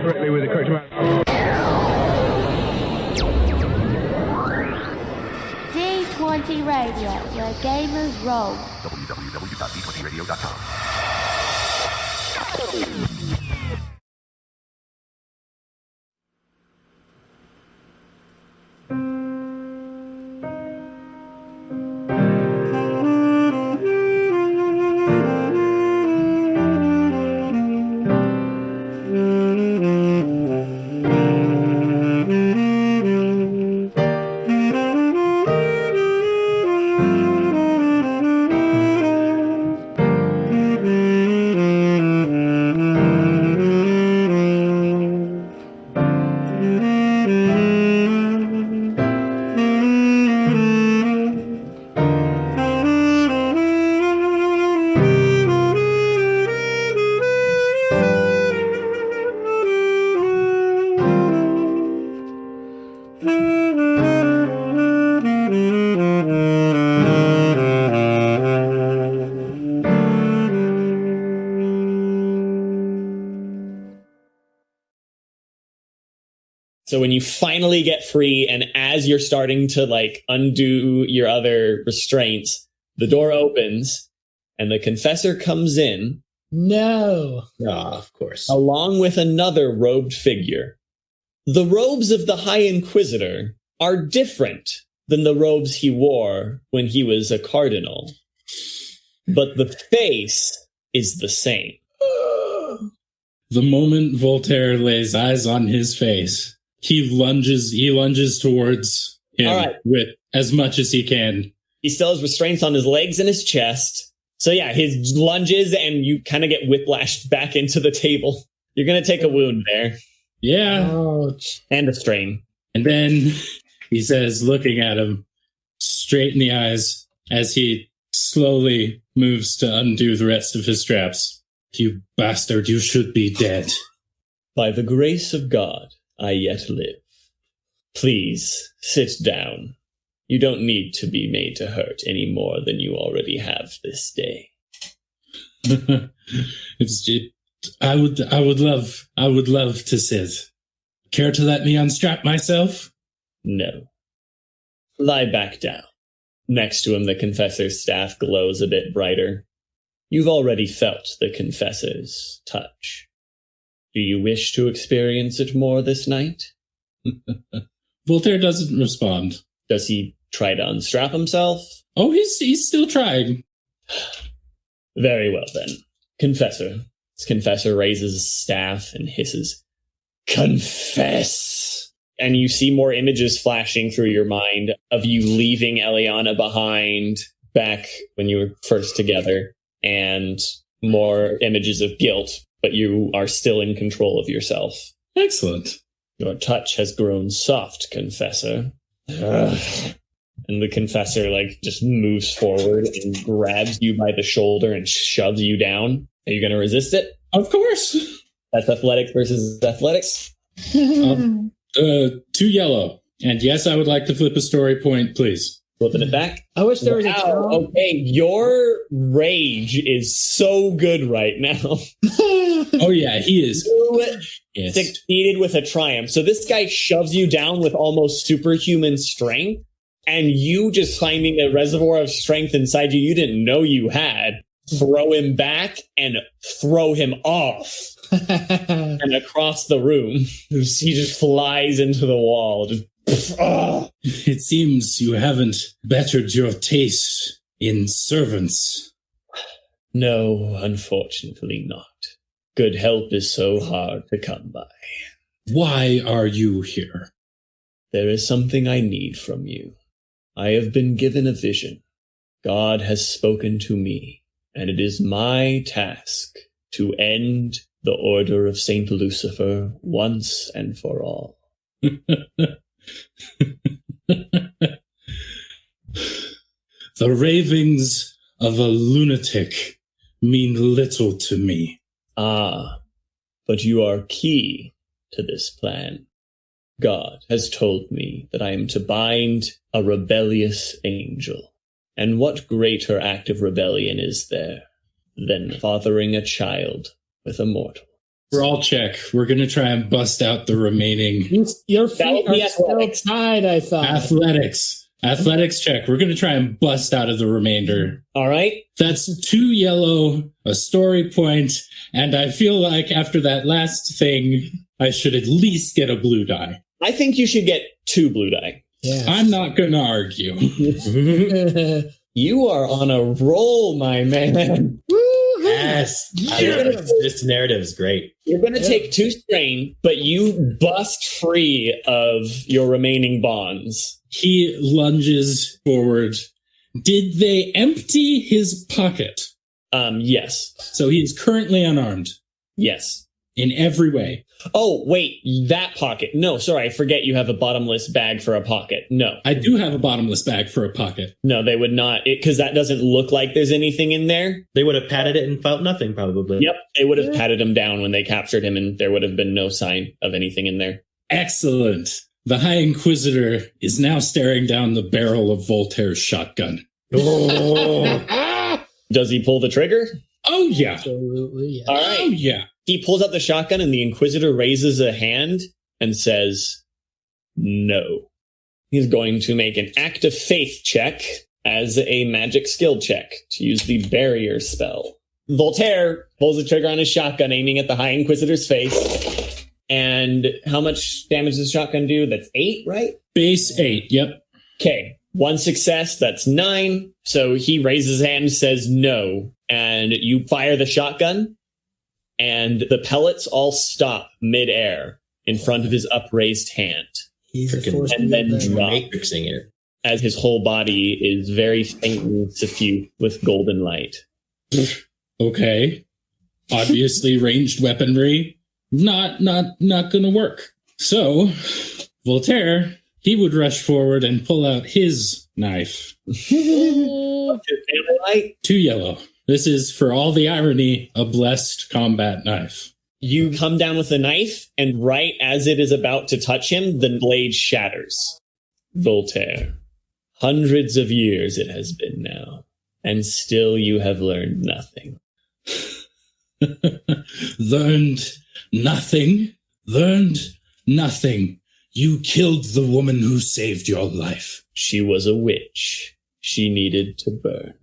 Correctly with the correct amount. D20 Radio, where gamers roll. www.d20radio.com. So when you finally get free, and as you're starting to like undo your other restraints, the door opens and the confessor comes in. No. Of course. Along with another robed figure. The robes of the High Inquisitor are different than the robes he wore when he was a cardinal. But the face is the same. The moment Voltaire lays eyes on his face, he lunges towards him with as much as he can. He still has restraints on his legs and his chest. So yeah, his lunges, and you kind of get whiplashed back into the table. You're going to take a wound there. Yeah. Ouch. And a strain. And then he says, looking at him straight in the eyes as he slowly moves to undo the rest of his straps. You bastard, you should be dead. By the grace of God, I yet live. Please, sit down. You don't need to be made to hurt any more than you already have this day. I would love to sit. Care to let me unstrap myself? No. Lie back down. Next to him, the confessor's staff glows a bit brighter. You've already felt the confessor's touch. Do you wish to experience it more this night? Voltaire doesn't respond. Does he try to unstrap himself? Oh, he's still trying. Very well, then. Confessor. This confessor raises his staff and hisses, "Confess!" And you see more images flashing through your mind of you leaving Elianna behind back when you were first together, and more images of guilt, but you are still in control of yourself. Excellent. Your touch has grown soft, Confessor. Ugh. And the confessor just moves forward and grabs you by the shoulder and shoves you down. Are you going to resist it? Of course. That's athletics versus athletics. 2 yellow. And yes, I would like to flip a story point, please. Flipping it back. I wish there was a term. Okay, your rage is so good right now. Oh yeah, he is. You succeeded with a triumph. So this guy shoves you down with almost superhuman strength, and you just finding a reservoir of strength inside you didn't know you had, throw him back and throw him off and across the room. He just flies into the wall. It seems you haven't bettered your taste in servants. No, unfortunately not. Good help is so hard to come by. Why are you here? There is something I need from you. I have been given a vision. God has spoken to me, and it is my task to end the Order of Saint Lucifer once and for all. The ravings of a lunatic mean little to me. Ah, but you are key to this plan. God has told me that I am to bind a rebellious angel. And what greater act of rebellion is there than fathering a child with a mortal. We're all check. We're going to try and bust out the remaining Your feet would be are still athletics. tied, I thought. athletics check. We're going to try and bust out of the remainder. All right. That's 2 yellow, a story point, and I feel like after that last thing, I should at least get a blue die. I think you should get 2 blue die. Yes. I'm not going to argue. You are on a roll, my man. Yes. This narrative is great. You're going to take 2 strain, but you bust free of your remaining bonds. He lunges forward. Did they empty his pocket? Yes. So he is currently unarmed Yes. in every way. Oh, wait, that pocket. No, sorry, I forget you have a bottomless bag for a pocket. No. I do have a bottomless bag for a pocket. No, they would not, because that doesn't look like there's anything in there. They would have patted it and felt nothing, probably. Yep, they would have patted him down when they captured him, and there would have been no sign of anything in there. Excellent. The High Inquisitor is now staring down the barrel of Voltaire's shotgun. Does he pull the trigger? Oh, yeah. Absolutely, yes. All right. Oh, yeah. He pulls out the shotgun, and the Inquisitor raises a hand and says, no. He's going to make an act of faith check as a magic skill check to use the barrier spell. Voltaire pulls the trigger on his shotgun, aiming at the High Inquisitor's face. And how much damage does the shotgun do? That's 8, right? Base 8, yep. Okay. 1 success, that's 9. So he raises his hand and says no. And you fire the shotgun, and the pellets all stop midair in front of his upraised hand. He's a force And then field there. drop Matrixing it. as his whole body is very faintly suffused with golden light. Okay. Obviously, ranged weaponry, not gonna work. So, Voltaire, he would rush forward and pull out his knife. What's his family light? 2 yellow. This is, for all the irony, a blessed combat knife. You come down with the knife, and right as it is about to touch him, the blade shatters. Voltaire, hundreds of years it has been now, and still you have learned nothing. Learned nothing. Learned nothing. You killed the woman who saved your life. She was a witch. She needed to burn.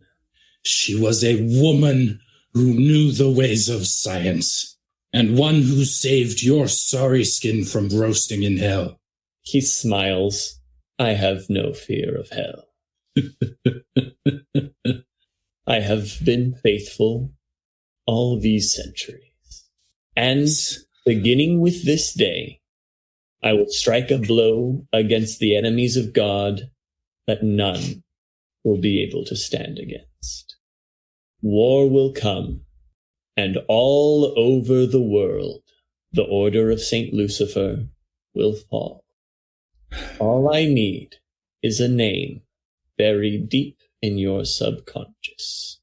She was a woman who knew the ways of science, and one who saved your sorry skin from roasting in hell. He smiles. I have no fear of hell. I have been faithful all these centuries. And beginning with this day, I will strike a blow against the enemies of God that none will be able to stand against. War will come, and all over the world, the Order of St. Lucifer will fall. All I need is a name buried deep in your subconscious.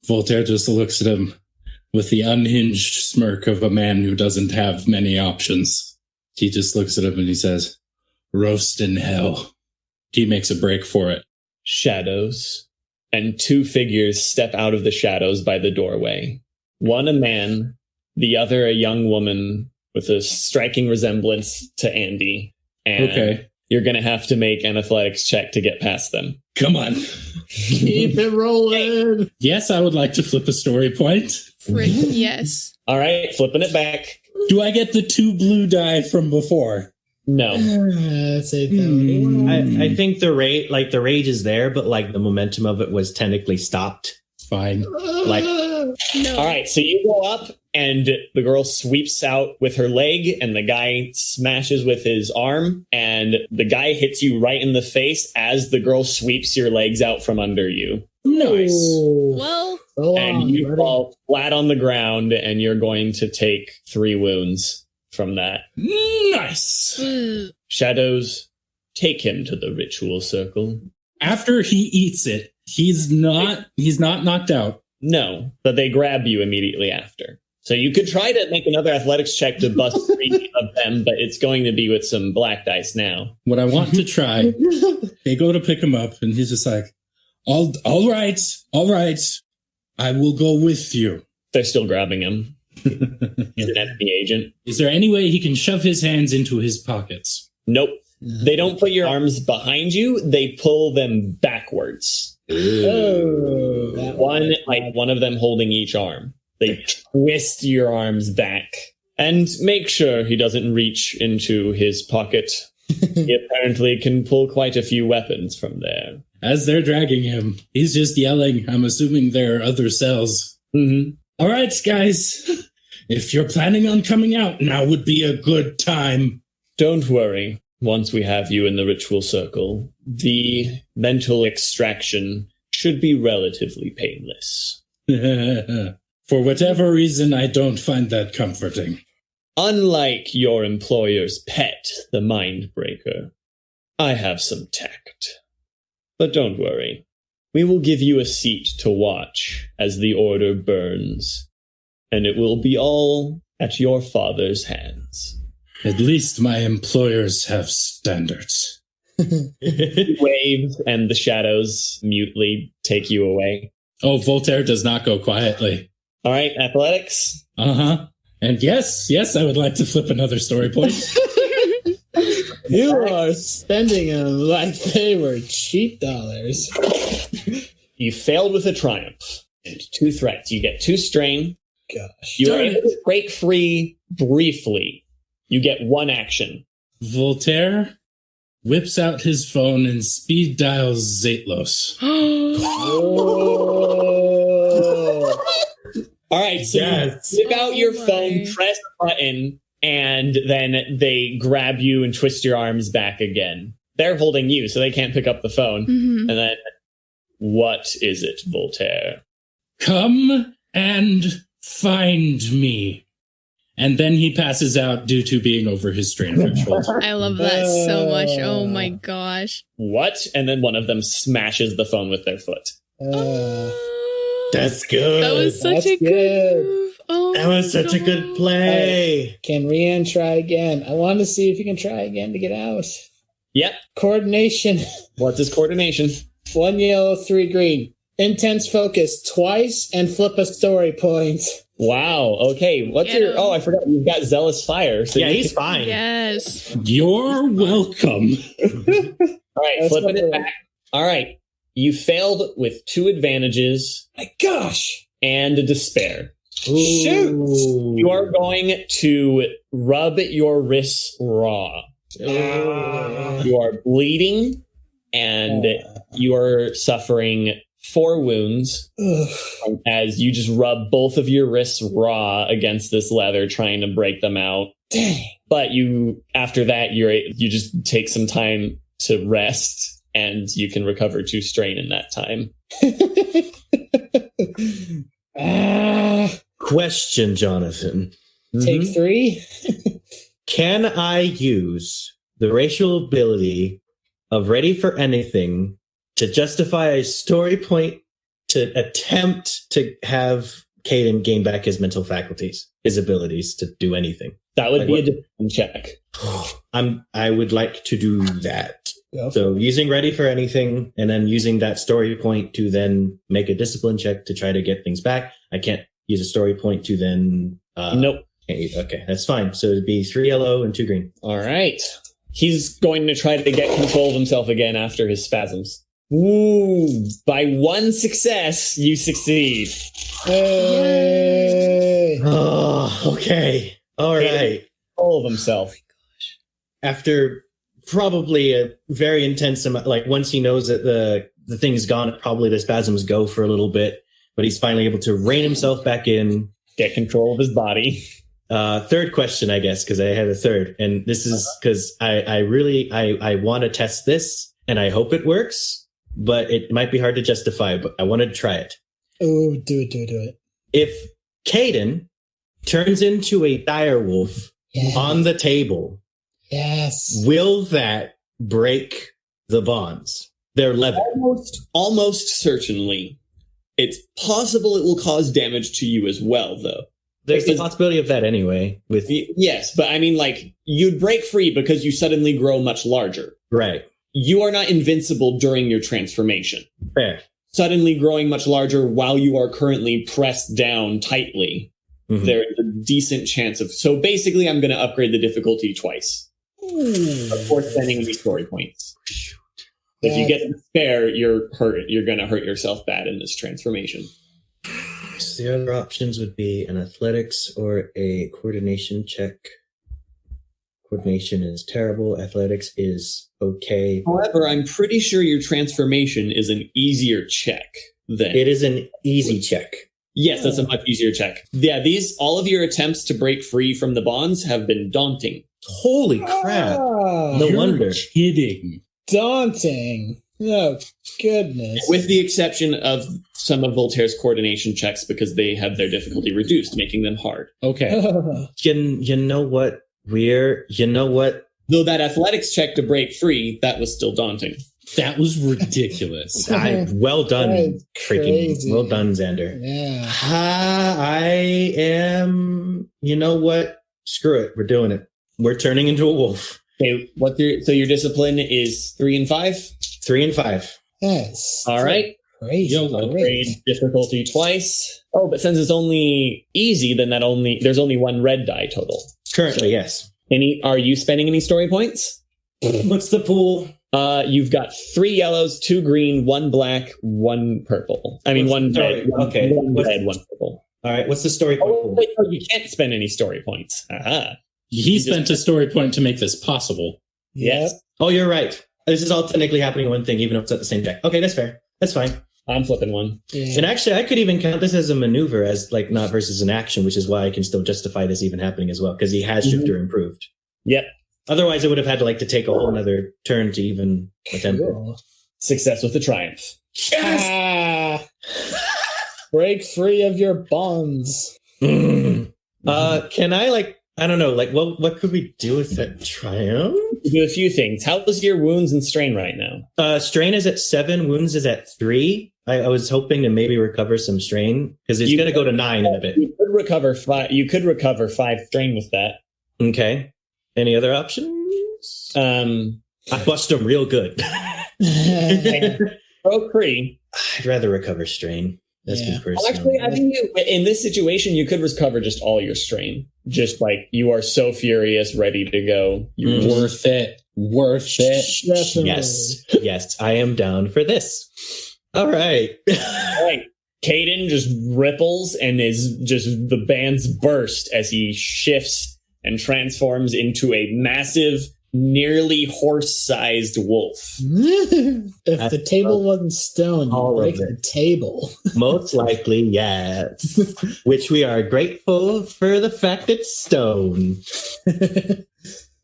Voltaire just looks at him with the unhinged smirk of a man who doesn't have many options. He just looks at him and he says, roast in hell. He makes a break for it. Shadows, and 2 figures step out of the shadows by the doorway. One a man, the other a young woman with a striking resemblance to Andi. And Okay. you're going to have to make an athletics check to get past them. Come on. Keep it rolling. Yes, I would like to flip a story point. Yes. All right, flipping it back. Do I get the 2 blue die from before? No. Let's say that. I think the rage is there, but like the momentum of it was technically stopped. Fine. Like, No. all right, so you go up, and the girl sweeps out with her leg, and the guy smashes with his arm, and the guy hits you right in the face as the girl sweeps your legs out from under you. Nice. Ooh. Well, So And long, you buddy. fall flat on the ground, and you're going to take 3 wounds from that. Nice. Shadows, take him to the ritual circle. After he eats it, he's not knocked out. No, but they grab you immediately after. So you could try to make another athletics check to bust 3 of them, but it's going to be with some black dice now. What I want to try, they go to pick him up, and he's just like, all right. I will go with you. They're still grabbing him. He's an FBI agent. Is there any way he can shove his hands into his pockets? Nope. They don't put your arms behind you. They pull them backwards. Oh, One of them holding each arm. They twist your arms back and make sure he doesn't reach into his pocket. He apparently can pull quite a few weapons from there. As they're dragging him, he's just yelling. I'm assuming there are other cells. Mm-hmm. All right, guys. If you're planning on coming out, now would be a good time. Don't worry. Once we have you in the ritual circle, the mental extraction should be relatively painless. For whatever reason, I don't find that comforting. Unlike your employer's pet, the Mindbreaker, I have some tact. But don't worry. We will give you a seat to watch as the order burns, and it will be all at your father's hands. At least my employers have standards. He waves, and the shadows mutely take you away. Oh, Voltaire does not go quietly. All right, athletics. Uh-huh. And yes, I would like to flip another story point. you are spending them like they were cheap dollars. You failed with a triumph. And 2 threats. You get 2 strain. Gosh. You are able to break free briefly. You get 1 action. Voltaire whips out his phone and speed dials Zatlos. All right, so you whip out your phone, press a button, and then they grab you and twist your arms back again. They're holding you, so they can't pick up the phone. Mm-hmm. And then, what is it, Voltaire? Come and find me. And then he passes out due to being over his strain threshold. I love that so much. Oh my gosh. What? And then one of them smashes the phone with their foot. That's good. That was such a good move. Oh, that was such a good play. Can Rian try again? I want to see if you can try again to get out. Yep. Coordination. What's his coordination? 1 yellow, 3 green. Intense focus twice and flip a story point. Wow. Okay. What's Get your? him. Oh, I forgot. You've got zealous fire. So Yeah, you he's can- fine. Yes. You're welcome. All right, That's flipping not it back. All right. You failed with 2 advantages My gosh. and a despair. Shoot. You are going to rub your wrists raw. You are bleeding, and you are suffering 4 wounds as you just rub both of your wrists raw against this leather, trying to break them out. Dang. But after that, you just take some time to rest, and you can recover 2 strain in that time. Question, Jonathan. Take 3. Can I use the racial ability of Ready for Anything to justify a story point to attempt to have Cayden gain back his mental faculties, his abilities to do anything? That would Like be what? a discipline check. I would like to do that. So using Ready for Anything and then using that story point to then make a discipline check to try to get things back. I can't use a story point to then... Nope. Okay, that's fine. So it'd be 3 yellow and 2 green. All right. He's going to try to get control of himself again after his spasms. Ooh, by 1 success, you succeed. Hey. Oh, okay. All right. Control of himself. After probably a very intense amount, like once he knows that the thing's gone, probably the spasms go for a little bit, but he's finally able to rein himself back in. Get control of his body. Third question, I guess, because I had a third. And this is because I want to test this and I hope it works, but it might be hard to justify, but I wanted to try it. Oh, do it. If Cayden turns into a direwolf on the table, Yes. will that break the bonds? They're leather. Almost certainly. It's possible it will cause damage to you as well, though. There's the possibility of that anyway. With Yes, but I mean, like, you'd break free because you suddenly grow much larger. right, You are not invincible during your transformation. fair. suddenly growing much larger while you are currently pressed down tightly. Mm-hmm. There's a decent chance of... So basically, I'm going to upgrade the difficulty twice. Before spending any story points. If you get to spare, you're hurt. You're going to hurt yourself bad in this transformation. So the other options would be an athletics or a coordination check. Coordination is terrible. Athletics is okay. However, I'm pretty sure your transformation is an easier check than... It is an easy check. Yes, that's a much easier check. Yeah, all of your attempts to break free from the bonds have been daunting. Holy crap. No wonder. Kidding. Daunting. Oh, goodness. With the exception of some of Voltaire's coordination checks because they had their difficulty reduced, making them hard. Okay. You know what? You know what? Though that athletics check to break free, that was still daunting. That was ridiculous. Well done, well done, Zander. Yeah. I am... You know what? Screw it. We're doing it. We're turning into a wolf. Okay, so your discipline is 3 and 5? 3 and 5. Yes. All right. Crazy. Upgrade difficulty twice. Oh, but since it's only easy, then there's only 1 red die total. Currently, yes. Are you spending any story points? What's the pool? You've got 3 yellows, 2 green, 1 black, 1 purple. I mean, 1 red. Okay. 1 red, 1 purple. All right. What's the story point? Oh, wait, you can't spend any story points. Aha. He spent a story point to make this possible. Yes. Oh, you're right. This is all technically happening in one thing, even if it's at the same deck. Okay, that's fair. That's fine. I'm flipping 1. Yeah. And actually, I could even count this as a maneuver, as like not versus an action, which is why I can still justify this even happening as well, because he has shifter improved. Yep. Otherwise, it would have had to take a whole another turn to even attempt it. Success with the triumph. Yes! Break free of your bonds. Can I I don't know, what could we do with that triumph? Do a few things. How is your wounds and strain right now? Strain is at 7, wounds is at 3. I was hoping to maybe recover some strain because it's going to go to 9 in a bit. You could recover 5. You could recover 5 strain with that. Okay. Any other options? I bust them real good. Oh, Cree. I'd rather recover strain. That's me personally. Actually, I think in this situation, you could recover just all your strain. Just you are so furious, ready to go. Worth it. Worth it. Definitely. Yes, I am down for this. All right. All right. Cayden just ripples and is just the bands burst as he shifts and transforms into a massive, nearly horse-sized wolf. If the table wasn't stone, you'd break the table. Most likely, yes. Which we are grateful for the fact it's stone.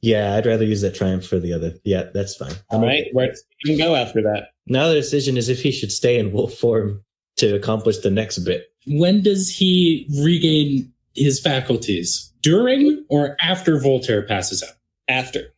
Yeah, I'd rather use that triumph for the other. Yeah, that's fine. All right, where does he go after that? Now the decision is if he should stay in wolf form to accomplish the next bit. When does he regain his faculties? During or after Voltaire passes out? After.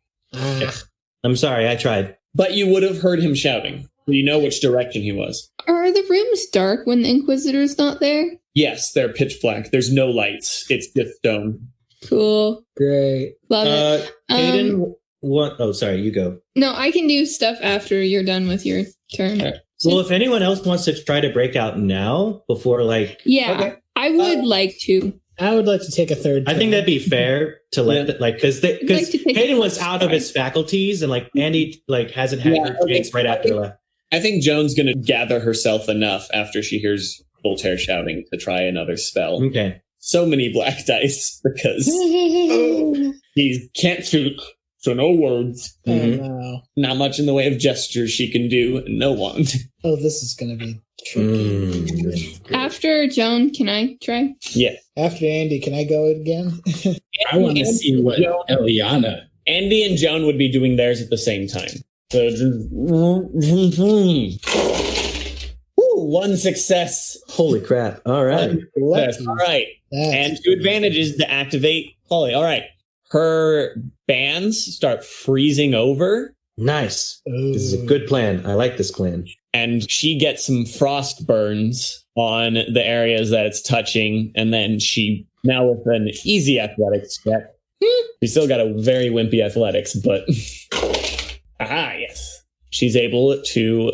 I'm sorry, I tried. But you would have heard him shouting. You know which direction he was. Are the rooms dark when the Inquisitor's not there? Yes, they're pitch black. There's no lights. It's just stone. Cool. Great. Love it. Cayden, what? Oh, sorry, you go. No, I can do stuff after you're done with your turn. Right. Well, if anyone else wants to try to break out now before Yeah, okay. I would like to. I would like to take a third turn. I think that'd be fair to let because Cayden was out of his faculties and Andi hasn't had her chance right after left. I think Joan's going to gather herself enough after she hears Voltaire shouting to try another spell. Okay. So many black dice because he can't speak, so no words. Oh, no. Not much in the way of gestures she can do, and no wand. Oh, this is going to be tricky. After Joan, can I try? Yeah. After Andi, can I go again? I want to see what Elianna. Andi and Joan would be doing theirs at the same time. So, one success. Holy crap. All right. Yes. All right. And 2 advantages to activate Foley. All right. Her bands start freezing over. Nice. This is a good plan. I like this plan. And she gets some frost burns on the areas that it's touching. And then she, now with an easy athletics check, she still got a very wimpy athletics, but aha, yes. she's able to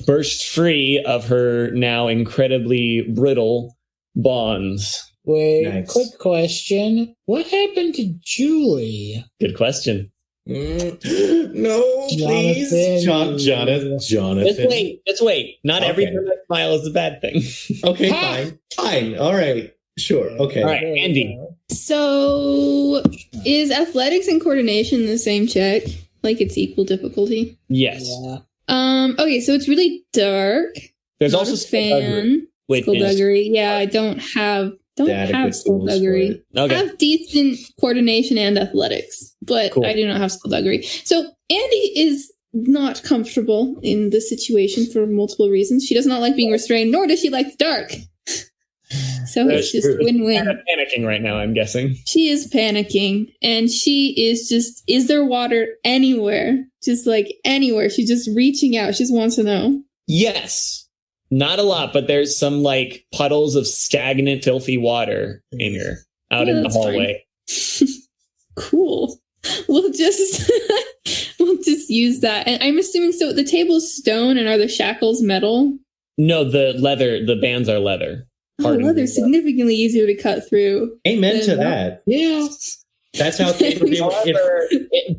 burst free of her now incredibly brittle bonds. Wait, Nice. quick question. What happened to Julie? Good question. No, please. Jonathan. Just wait. Not every Okay. perfect smile is a bad thing. Okay, fine. All right. Sure. Okay. All right, Andi. So, is athletics and coordination the same check? Like it's equal difficulty? Yes. Yeah. Okay, so it's really dark. There's Not also a fan. which is Skullduggery. Yeah, I don't have Adequate tools for skullduggery. it. I okay. have decent coordination and athletics, but Cool. I do not have skullduggery. So Andi is not comfortable in this situation for multiple reasons. She does not like being restrained, nor does she like the dark. So That's it's just true. win-win. Kind of panicking right now, I'm guessing. She is panicking, and she is just, is there water anywhere? Just like anywhere. She's just reaching out. She just wants to know. Yes. Not a lot, but there's some like puddles of stagnant, filthy water in here out Yeah, in the that's fine. hallway. Cool. We'll just we'll just use that. And I'm assuming, so the table's stone, and are the shackles metal? No, the bands are leather. Oh, Pardon me. leather's significantly easier to cut through. Amen to Then- that. Yeah. That's how Cayden would be able. However,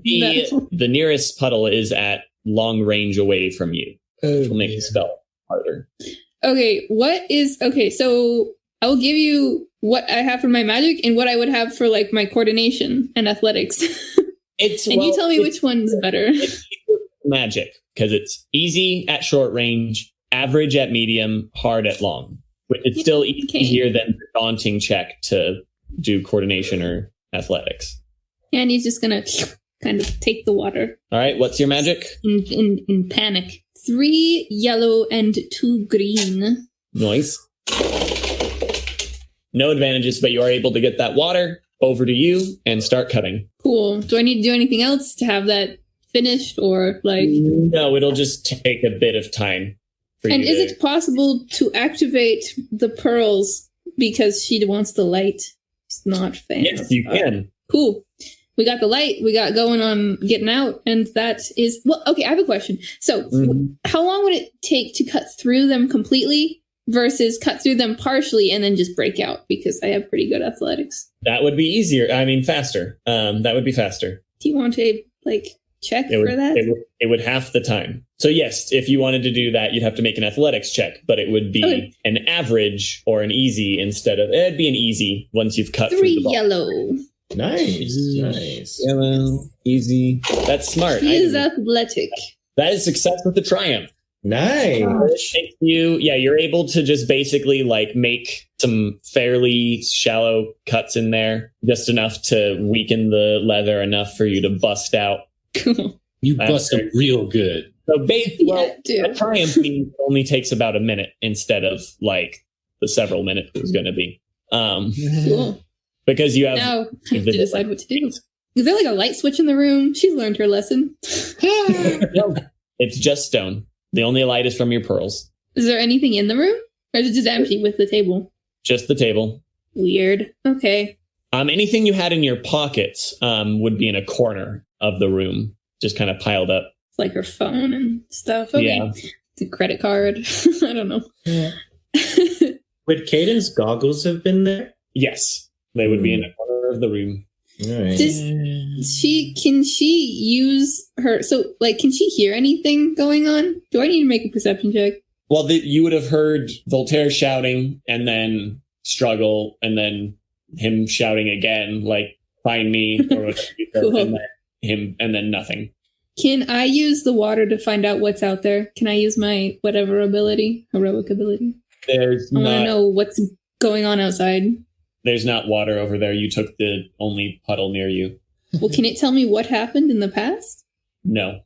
No. the nearest puddle is at long range away from you, which Oh, will make the dear. spell harder. Okay, so I will give you what I have for my magic and what I would have for like my coordination and athletics. It's And you tell me which one's better. It's magic because it's easy at short range, average at medium, hard at long. But it's still Okay. easier than the daunting check to do coordination or athletics. And he's just gonna kind of take the water All right, what's your magic? in panic. 3 yellow and 2 green. Noise. No advantages, but you are able to get that water over to you and start cutting. Cool. Do I need to do anything else to have that finished, or like? No, it'll just take a bit of time. For And you is to- it possible to activate the pearls because she wants the light? It's not fan. Yes, you can. Cool. We got the light. We got going on getting out, and that is well. Okay, I have a question. So, Mhm. how long would it take to cut through them completely versus cut through them partially and then just break out? Because I have pretty good athletics. That would be easier. I mean, faster. That would be faster. Do you want to like check It would, for that? it would half the time. So yes, if you wanted to do that, you'd have to make an athletics check, but it would be Okay. an average or an easy instead of, it'd be an easy once you've cut through 3 the ball. yellow. Nice. Yellow, easy. That's smart. He is athletic. That is success with the triumph. Nice. It takes you're able to just basically like make some fairly shallow cuts in there, just enough to weaken the leather enough for you to bust out. Cool. You bust them real good. So basically, Yeah, a triumph means it only takes about a minute instead of like the several minutes it was going to be. Cool. Because you have Now I have to decide what to do. Is there like a light switch in the room? She's learned her lesson. it's just stone. The only light is from your pearls. Is there anything in the room? Or is it just empty with the table? Just the table. Weird. Okay. Anything you had in your pockets would be in a corner of the room, just kind of piled up. It's like her phone and stuff. Okay. Yeah. It's a credit card. I don't know. Yeah. Would Cayden's goggles have been there? Yes, they would be in a corner of the room. All right. Can she use her, so like, can she hear anything going on? Do I need to make a perception check? Well, you would have heard Voltaire shouting and then struggle and then him shouting again, like, find me, or whatever you said, Cool. and then him, and then nothing. Can I use the water to find out what's out there? Can I use my whatever ability, heroic ability? There's I want to not, know what's going on outside. there's not water over there. You took the only puddle near you. Well, can it tell me what happened in the past? No.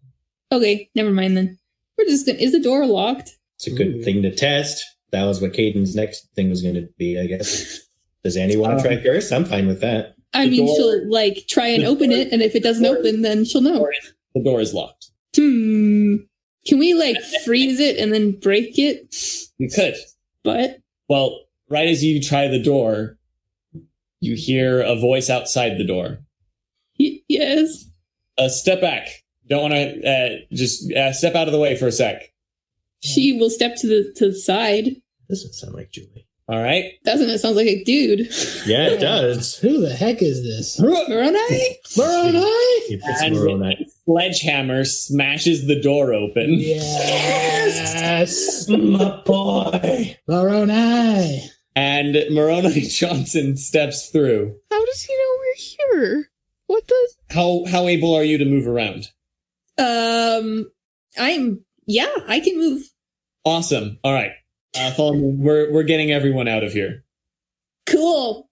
Okay, never mind then. We're just gonna, is the door locked? It's a good thing to test. That was what Cayden's next thing was going to be, I guess. Does Andi want to try first? I'm fine with that. I The mean, door- she'll like try and open it, and if it doesn't open, then she'll know. The door is locked. Can we like freeze it and then break it? You could. But Well, right as you try the door, you hear a voice outside the door. yes. Step back. Don't want to just step out of the way for a sec. She will step to the side. Doesn't sound like Julie. All right. Doesn't it sound like a dude? Yeah, it does. Who the heck is this? Moroni? Moroni? It's And Moroni. Sledgehammer smashes the door open. Yes. My boy. Moroni. And Moroni Johnson steps through. How does he know we're here? What does... How able are you to move around? I can move. Awesome. All right. Follow me. We're getting everyone out of here. Cool.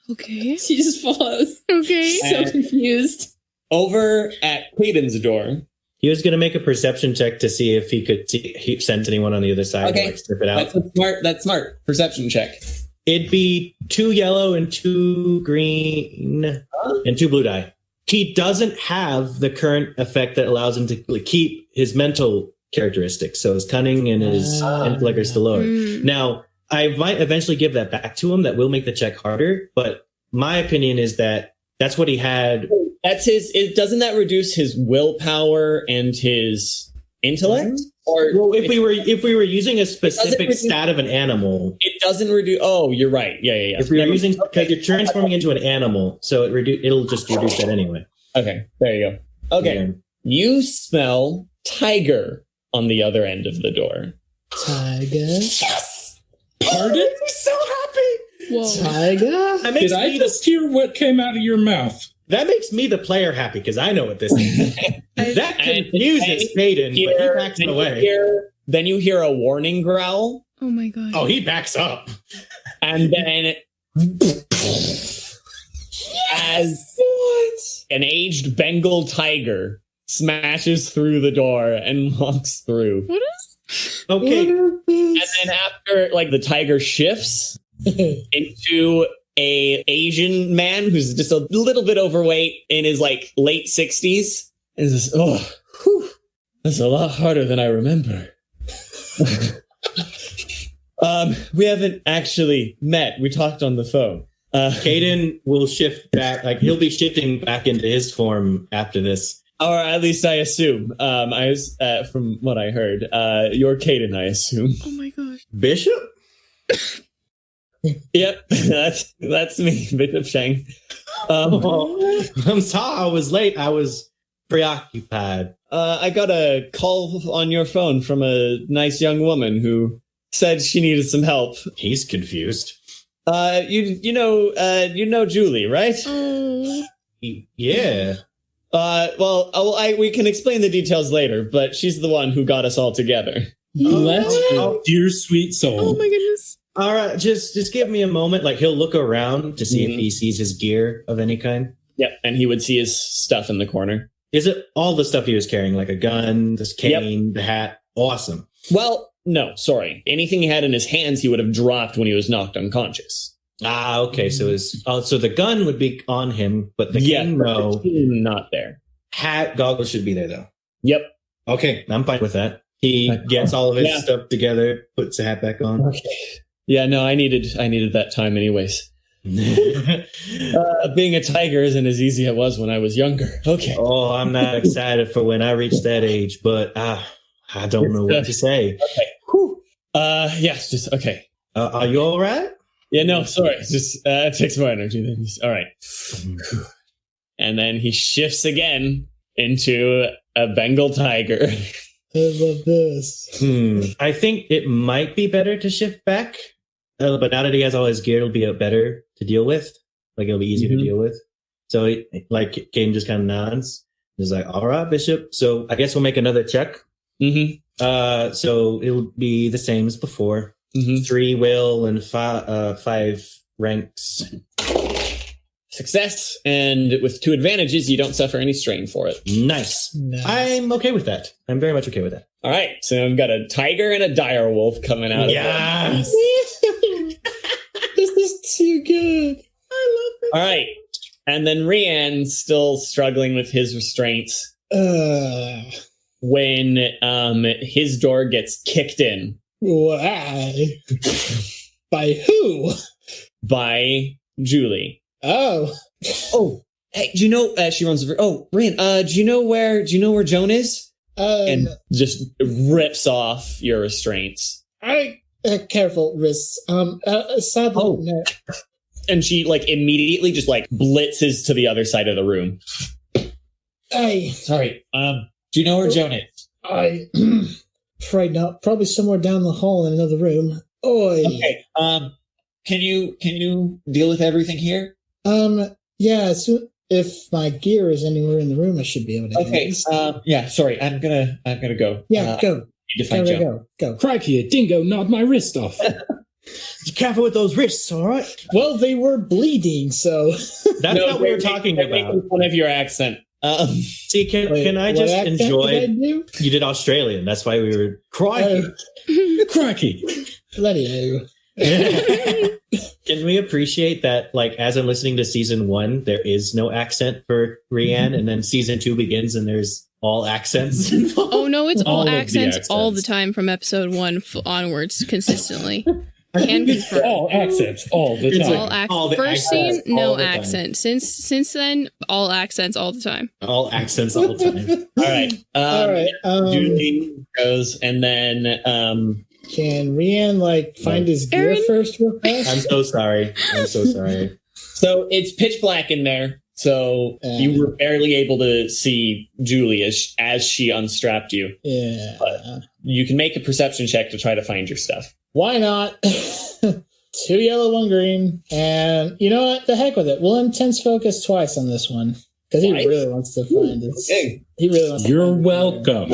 Okay. She just follows. Okay. She's so confused. Over at Cayden's door. He was going to make a perception check to see if he could sense anyone on the other side Okay. to like strip it out. That's smart. Perception check. It'd be 2 yellow and 2 green and 2 blue die. He doesn't have the current effect that allows him to keep his mental characteristics. So his cunning and his intellect are still lower. Now, I might eventually give that back to him. That will make the check harder. But my opinion is that that's what he had. That's his. Doesn't that reduce his willpower and his intellect? Or Well, if we were using a specific stat of an animal, it doesn't reduce. Oh, you're right. Yeah. if we were using, because you're transforming into an animal, so it'll just reduce that anyway. Okay, there you go. Okay, Yeah. you smell tiger on the other end of the door. Tiger. Yes. Pardon? I'm so happy. Whoa. Tiger? That makes Did I me just hear what came out of your mouth? that makes me the player happy because I know what this is. That confuses Cayden, but he backs away. Then you hear a warning growl, Oh my god. Oh, he backs up. and then as an aged Bengal tiger smashes through the door and walks through. What is... Okay. And then after, like, the tiger shifts into a Asian man who's just a little bit overweight in his like late 60s. And says, that's a lot harder than I remember. We haven't actually met. We talked on the phone. Cayden will shift back, like he'll be shifting back into his form after this. Or at least I assume. From what I heard, you're Cayden, I assume. Oh my gosh. Bishop? Yep, that's me, Bishop Shang. I'm sorry I was late. I was preoccupied. I got a call on your phone from a nice young woman who said she needed some help. He's confused. You know Julie, right? Oh. Yeah. We can explain the details later, but she's the one who got us all together. Bless your dear sweet soul. Oh my goodness. All right, just give me a moment. Like he'll look around to see if he sees his gear of any kind. Yep, and he would see his stuff in the corner. Is it all the stuff he was carrying, like a gun, this cane, the hat? Awesome. Well, no, sorry. Anything he had in his hands, he would have dropped when he was knocked unconscious. Ah, okay. So so the gun would be on him, but the cane, no. Not there. Hat, goggles should be there though. Yep. Okay, I'm fine with that. He gets all of his stuff together, puts the hat back on. Okay. Yeah, no, I needed that time anyways. Being a tiger isn't as easy as it was when I was younger. Okay. Oh, I'm not excited for when I reach that age, but I don't know what to say. Okay. Whew. Yes, just okay. Are you all right? Yeah, no, sorry. Just it takes more energy than all right. And then he shifts again into a Bengal tiger. I love this. I think it might be better to shift back, but now that he has all his gear, it'll be better to deal with. Like it'll be easier to deal with. So, Cayden just kind of nods. He's like, "All right, Bishop. So I guess we'll make another check. So it'll be the same as before. 3 will and 5 ranks. Success, and with 2 advantages, you don't suffer any strain for it. Nice. I'm okay with that. I'm very much okay with that. All right, so I've got a tiger and a dire wolf coming out. Yes. This is too good. I love it. All right, and then Rian's still struggling with his restraints when his door gets kicked in. Why? By who? By Julie. Oh. Hey, do you know? She runs over. Oh, Rian. Do you know where Joan is? And just rips off your restraints. Careful, wrists. Sadly, no. And she immediately just blitzes to the other side of the room. Hey, sorry. Do you know where Joan is? Afraid not. Probably somewhere down the hall in another room. Oi. Okay. Can you deal with everything here? Yeah. If my gear is anywhere in the room, I should be able to. Okay. Yeah. Sorry. I'm gonna go. Yeah. Go. Need to find Joan. Go. Crikey, a dingo gnawed my wrist off. Be careful with those wrists, all right? Well, they were bleeding, so that's what we were talking about. One of your accent. See, can I just enjoy? You did Australian. That's why we were crikey. Crikey. Bloody hell. Can we appreciate that? As I'm listening to season 1, there is no accent for Rian, and then season 2 begins, and there's all accents. Oh no, it's all accents all the time from episode 1 onwards, consistently. Can confirm. All accents all the time. All First scene, no accent. Since then, all accents all the time. All accents all the time. All right. Julie goes, and then can Rian find his gear first real fast? I'm so sorry. So it's pitch black in there. So you were barely able to see Julie as she unstrapped you. Yeah. But you can make a perception check to try to find your stuff. Why not? 2 yellow, 1 green. And you know what? The heck with it. We'll intense focus twice on this one. Because he really wants to find it. Okay. He really wants You're welcome.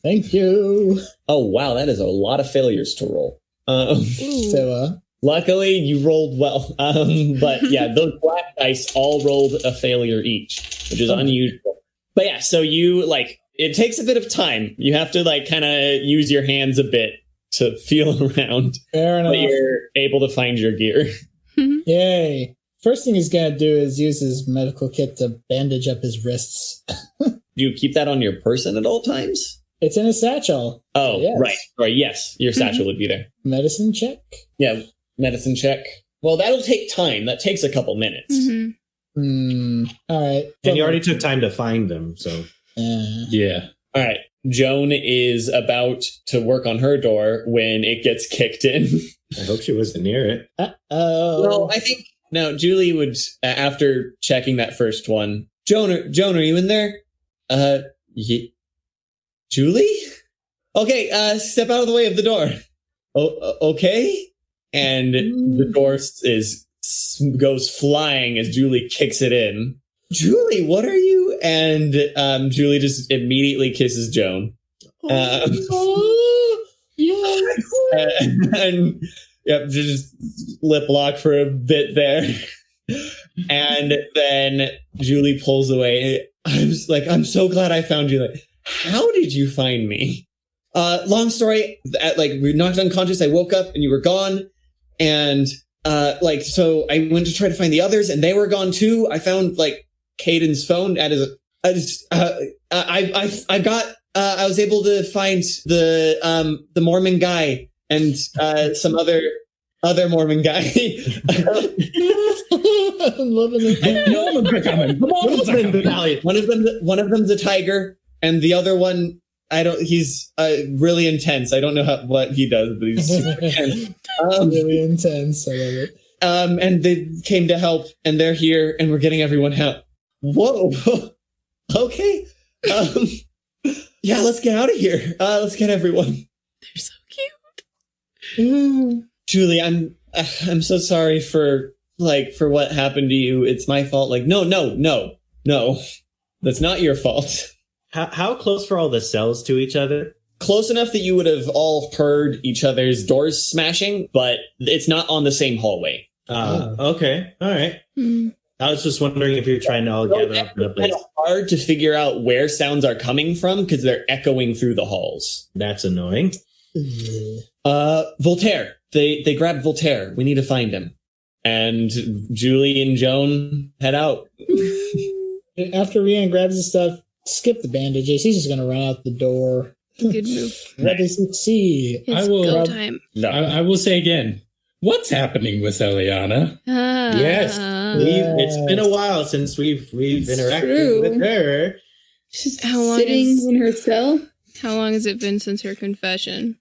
Thank you. Oh, wow. That is a lot of failures to roll. Luckily, you rolled well. But yeah, those black dice all rolled a failure each, which is unusual. But yeah, so you it takes a bit of time. You have to kind of use your hands a bit to feel around. Fair enough. But you're able to find your gear. Yay. First thing he's going to do is use his medical kit to bandage up his wrists. Do you keep that on your person at all times? It's in a satchel. Oh, yes. Right. Yes, your satchel would be there. Medicine check? Yeah, medicine check. Well, that'll take time. That takes a couple minutes. All right. And you already took time to find them, so. Yeah. All right. Joan is about to work on her door when it gets kicked in. I hope she wasn't near it. Uh-oh. Well, I think Julie would, after checking that first one. Joan, are you in there? Julie? Okay, step out of the way of the door. Oh, okay. And the door goes flying as Julie kicks it in. Julie, what are you? And Julie just immediately kisses Joan. And just lip lock for a bit there. And then Julie pulls away. I was like, I'm so glad I found you. How did you find me? Long story. We knocked unconscious. I woke up and you were gone. And so I went to try to find the others, and they were gone too. I found Cayden's phone at his. I was able to find the Mormon guy and some other Mormon guy. I'm loving it. One of them's a tiger, and the other one, he's really intense. I don't know what he does, but he's super intense. Really intense. I love it. And they came to help, and they're here, and we're getting everyone help. Whoa. Okay. Yeah, let's get out of here. Let's get everyone. They're so cute. Julie, I'm so sorry for what happened to you. It's my fault. No. That's not your fault. How close were all the cells to each other? Close enough that you would have all heard each other's doors smashing, but it's not on the same hallway. Okay. All right. I was just wondering if you're trying to all gather up in a place. It's hard to figure out where sounds are coming from because they're echoing through the halls. That's annoying. Voltaire. They grabbed Voltaire. We need to find him. And Julie and Joan head out. After Rian grabs his stuff, skip the bandages. He's just going to run out the door. Good move. What does he see? It's go time. I will say again, what's happening with Elianna? Yes. It's been a while since we've interacted with her. She's sitting in her cell. How long has it been since her confession?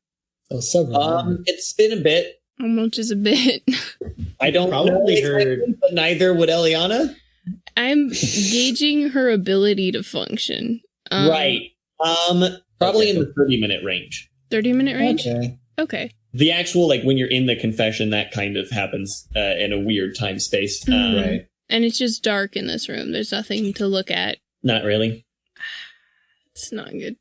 Oh, several. It's been a bit. How much is a bit? I don't Probably know, heard, but neither would Elianna. I'm gauging her ability to function. Right. Probably in the 30-minute range. 30-minute range? Okay. The actual, like, when you're in the confession, that kind of happens in a weird time space. right. And it's just dark in this room. There's nothing to look at. Not really. It's not good.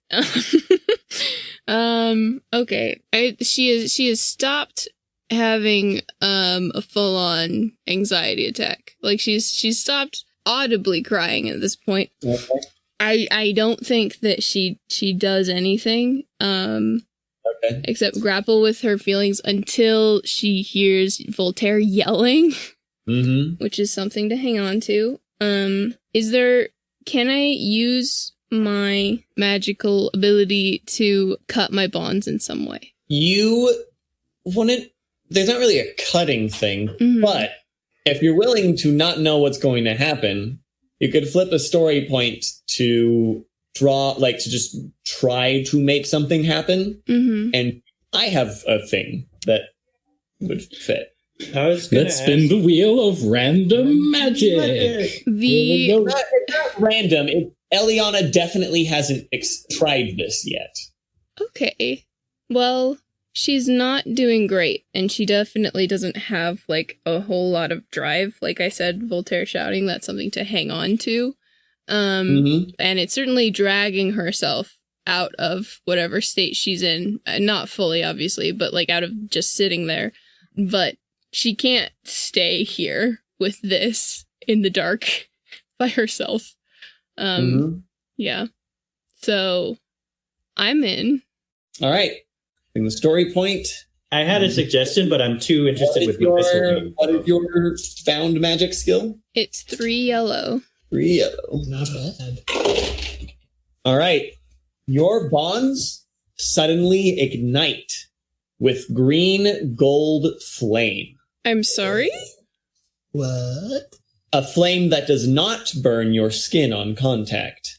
Okay. She has stopped having a full-on anxiety attack. Like, she's stopped audibly crying at this point. Okay. I don't think that she does anything except grapple with her feelings until she hears Voltaire yelling, which is something to hang on to. Can I use my magical ability to cut my bonds in some way? You wouldn't. There's not really a cutting thing, but if you're willing to not know what's going to happen, you could flip a story point to draw, like, to just try to make something happen. And I have a thing that would fit. Let's spin the wheel of random magic. It's not random. Elianna definitely hasn't tried this yet. Okay. Well, she's not doing great, and she definitely doesn't have, like, a whole lot of drive. Like I said, Voltaire shouting, that's something to hang on to. And it's certainly dragging herself out of whatever state she's in. Not fully, obviously, but, like, out of just sitting there. But she can't stay here with this in the dark by herself. Yeah. So, I'm in. All right. In the story point, I had a suggestion, but I'm too interested with what is your found magic skill? It's 3 yellow. 3 yellow. Not bad. All right. Your bonds suddenly ignite with green gold flame. I'm sorry? What? A flame that does not burn your skin on contact.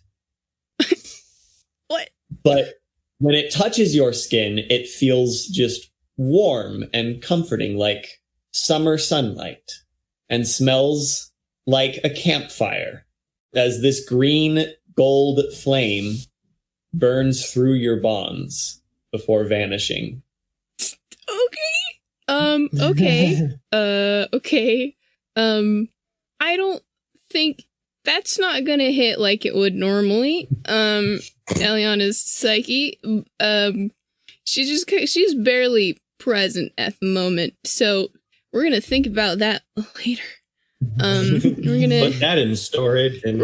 What? But when it touches your skin, it feels just warm and comforting, like summer sunlight, and smells like a campfire as this green gold flame burns through your bonds before vanishing. Okay. Okay. I don't think that's not gonna hit like it would normally. Elianna's psyche. She's barely present at the moment, so we're gonna think about that later. We're gonna put that in storage and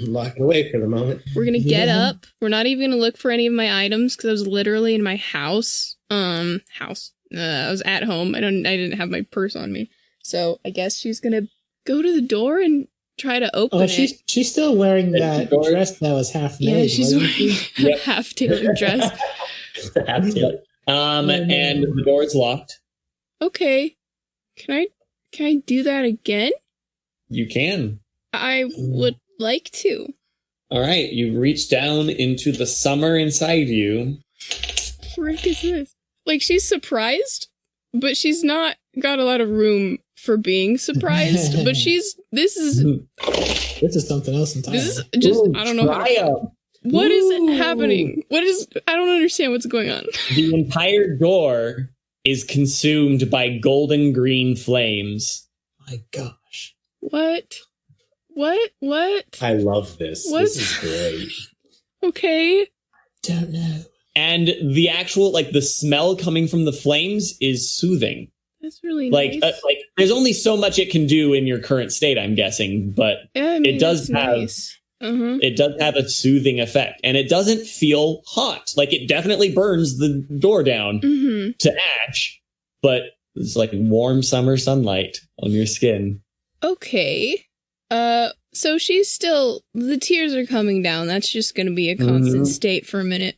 lock it away for the moment. We're gonna get up. We're not even gonna look for any of my items because I was literally in my house. I was at home. I didn't have my purse on me, so I guess she's gonna go to the door and try to open it. She's still wearing that dress that was half made. Yeah, she's wearing a half-tailored dress. And the door is locked. Okay. Can I do that again? You can. I would like to. All right, you reach down into the summer inside you. What is this? Like, she's surprised, but she's not got a lot of room for being surprised. But this is something else entirely. This is just, I don't know. What is happening? I don't understand what's going on. The entire door is consumed by golden green flames. My gosh. What? I love this. This is great. Okay. Don't know. And the actual, like, the smell coming from the flames is soothing. That's really nice. Nice. Like, there's only so much it can do in your current state, I'm guessing, but it does have it does have a soothing effect, and it doesn't feel hot. Like, it definitely burns the door down to ash, but it's like warm summer sunlight on your skin. Okay. So she's still, the tears are coming down. That's just going to be a constant state for a minute.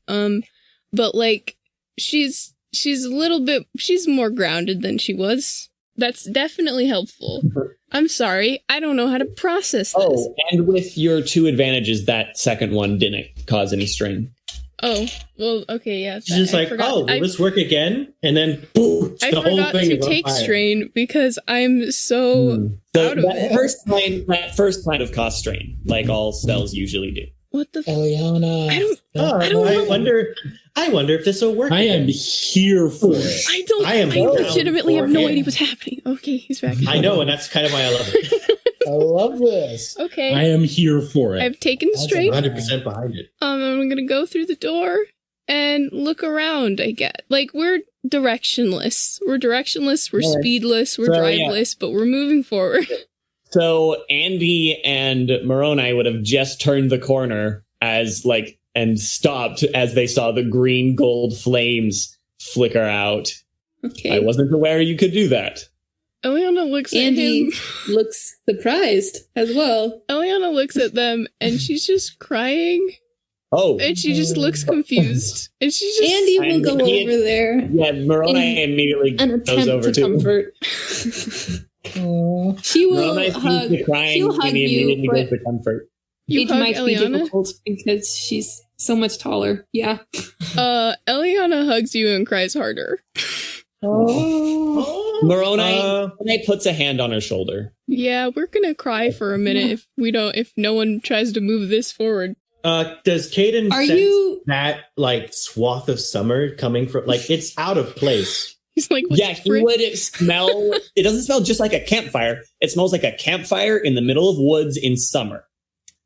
But like, she's a little bit, she's more grounded than she was. That's definitely helpful. I'm sorry. I don't know how to process this. Oh, and with your 2 advantages, that second one didn't cause any strain. Oh, well, okay, yeah. She's just like, will this work again? And then, boom, I the whole forgot thing to is on take fire. strain because I'm so out of it. That first kind of cost strain, like all spells usually do. What the Elianna. I don't know. I wonder if this will work. I am here for it. I legitimately have no idea what's happening. Okay, he's back. I know, and that's kind of why I love it. I love this. Okay. I am here for it. I've taken strain. 100% behind it. I'm gonna go through the door and look around, I guess. Like, we're directionless. We're speedless, we're driveless, but we're moving forward. So Andi and Moroni would have just turned the corner and stopped as they saw the green gold flames flicker out. Okay. I wasn't aware you could do that. Elianna looks at Andi him. looks surprised as well. Elianna looks at them and she's just crying. Oh. And she just looks confused. And she's just... Andi will go over there. Yeah, Moroni immediately goes over to comfort. She will hug. She'll hug you, but goes to comfort. it might be difficult because she's so much taller. Yeah. Elianna hugs you and cries harder. Moroni puts a hand on her shoulder. Yeah, we're gonna cry for a minute if no one tries to move this forward. Does Cayden sense that swath of summer coming from it's out of place? He's like, he would smell. It doesn't smell just like a campfire. It smells like a campfire in the middle of woods in summer.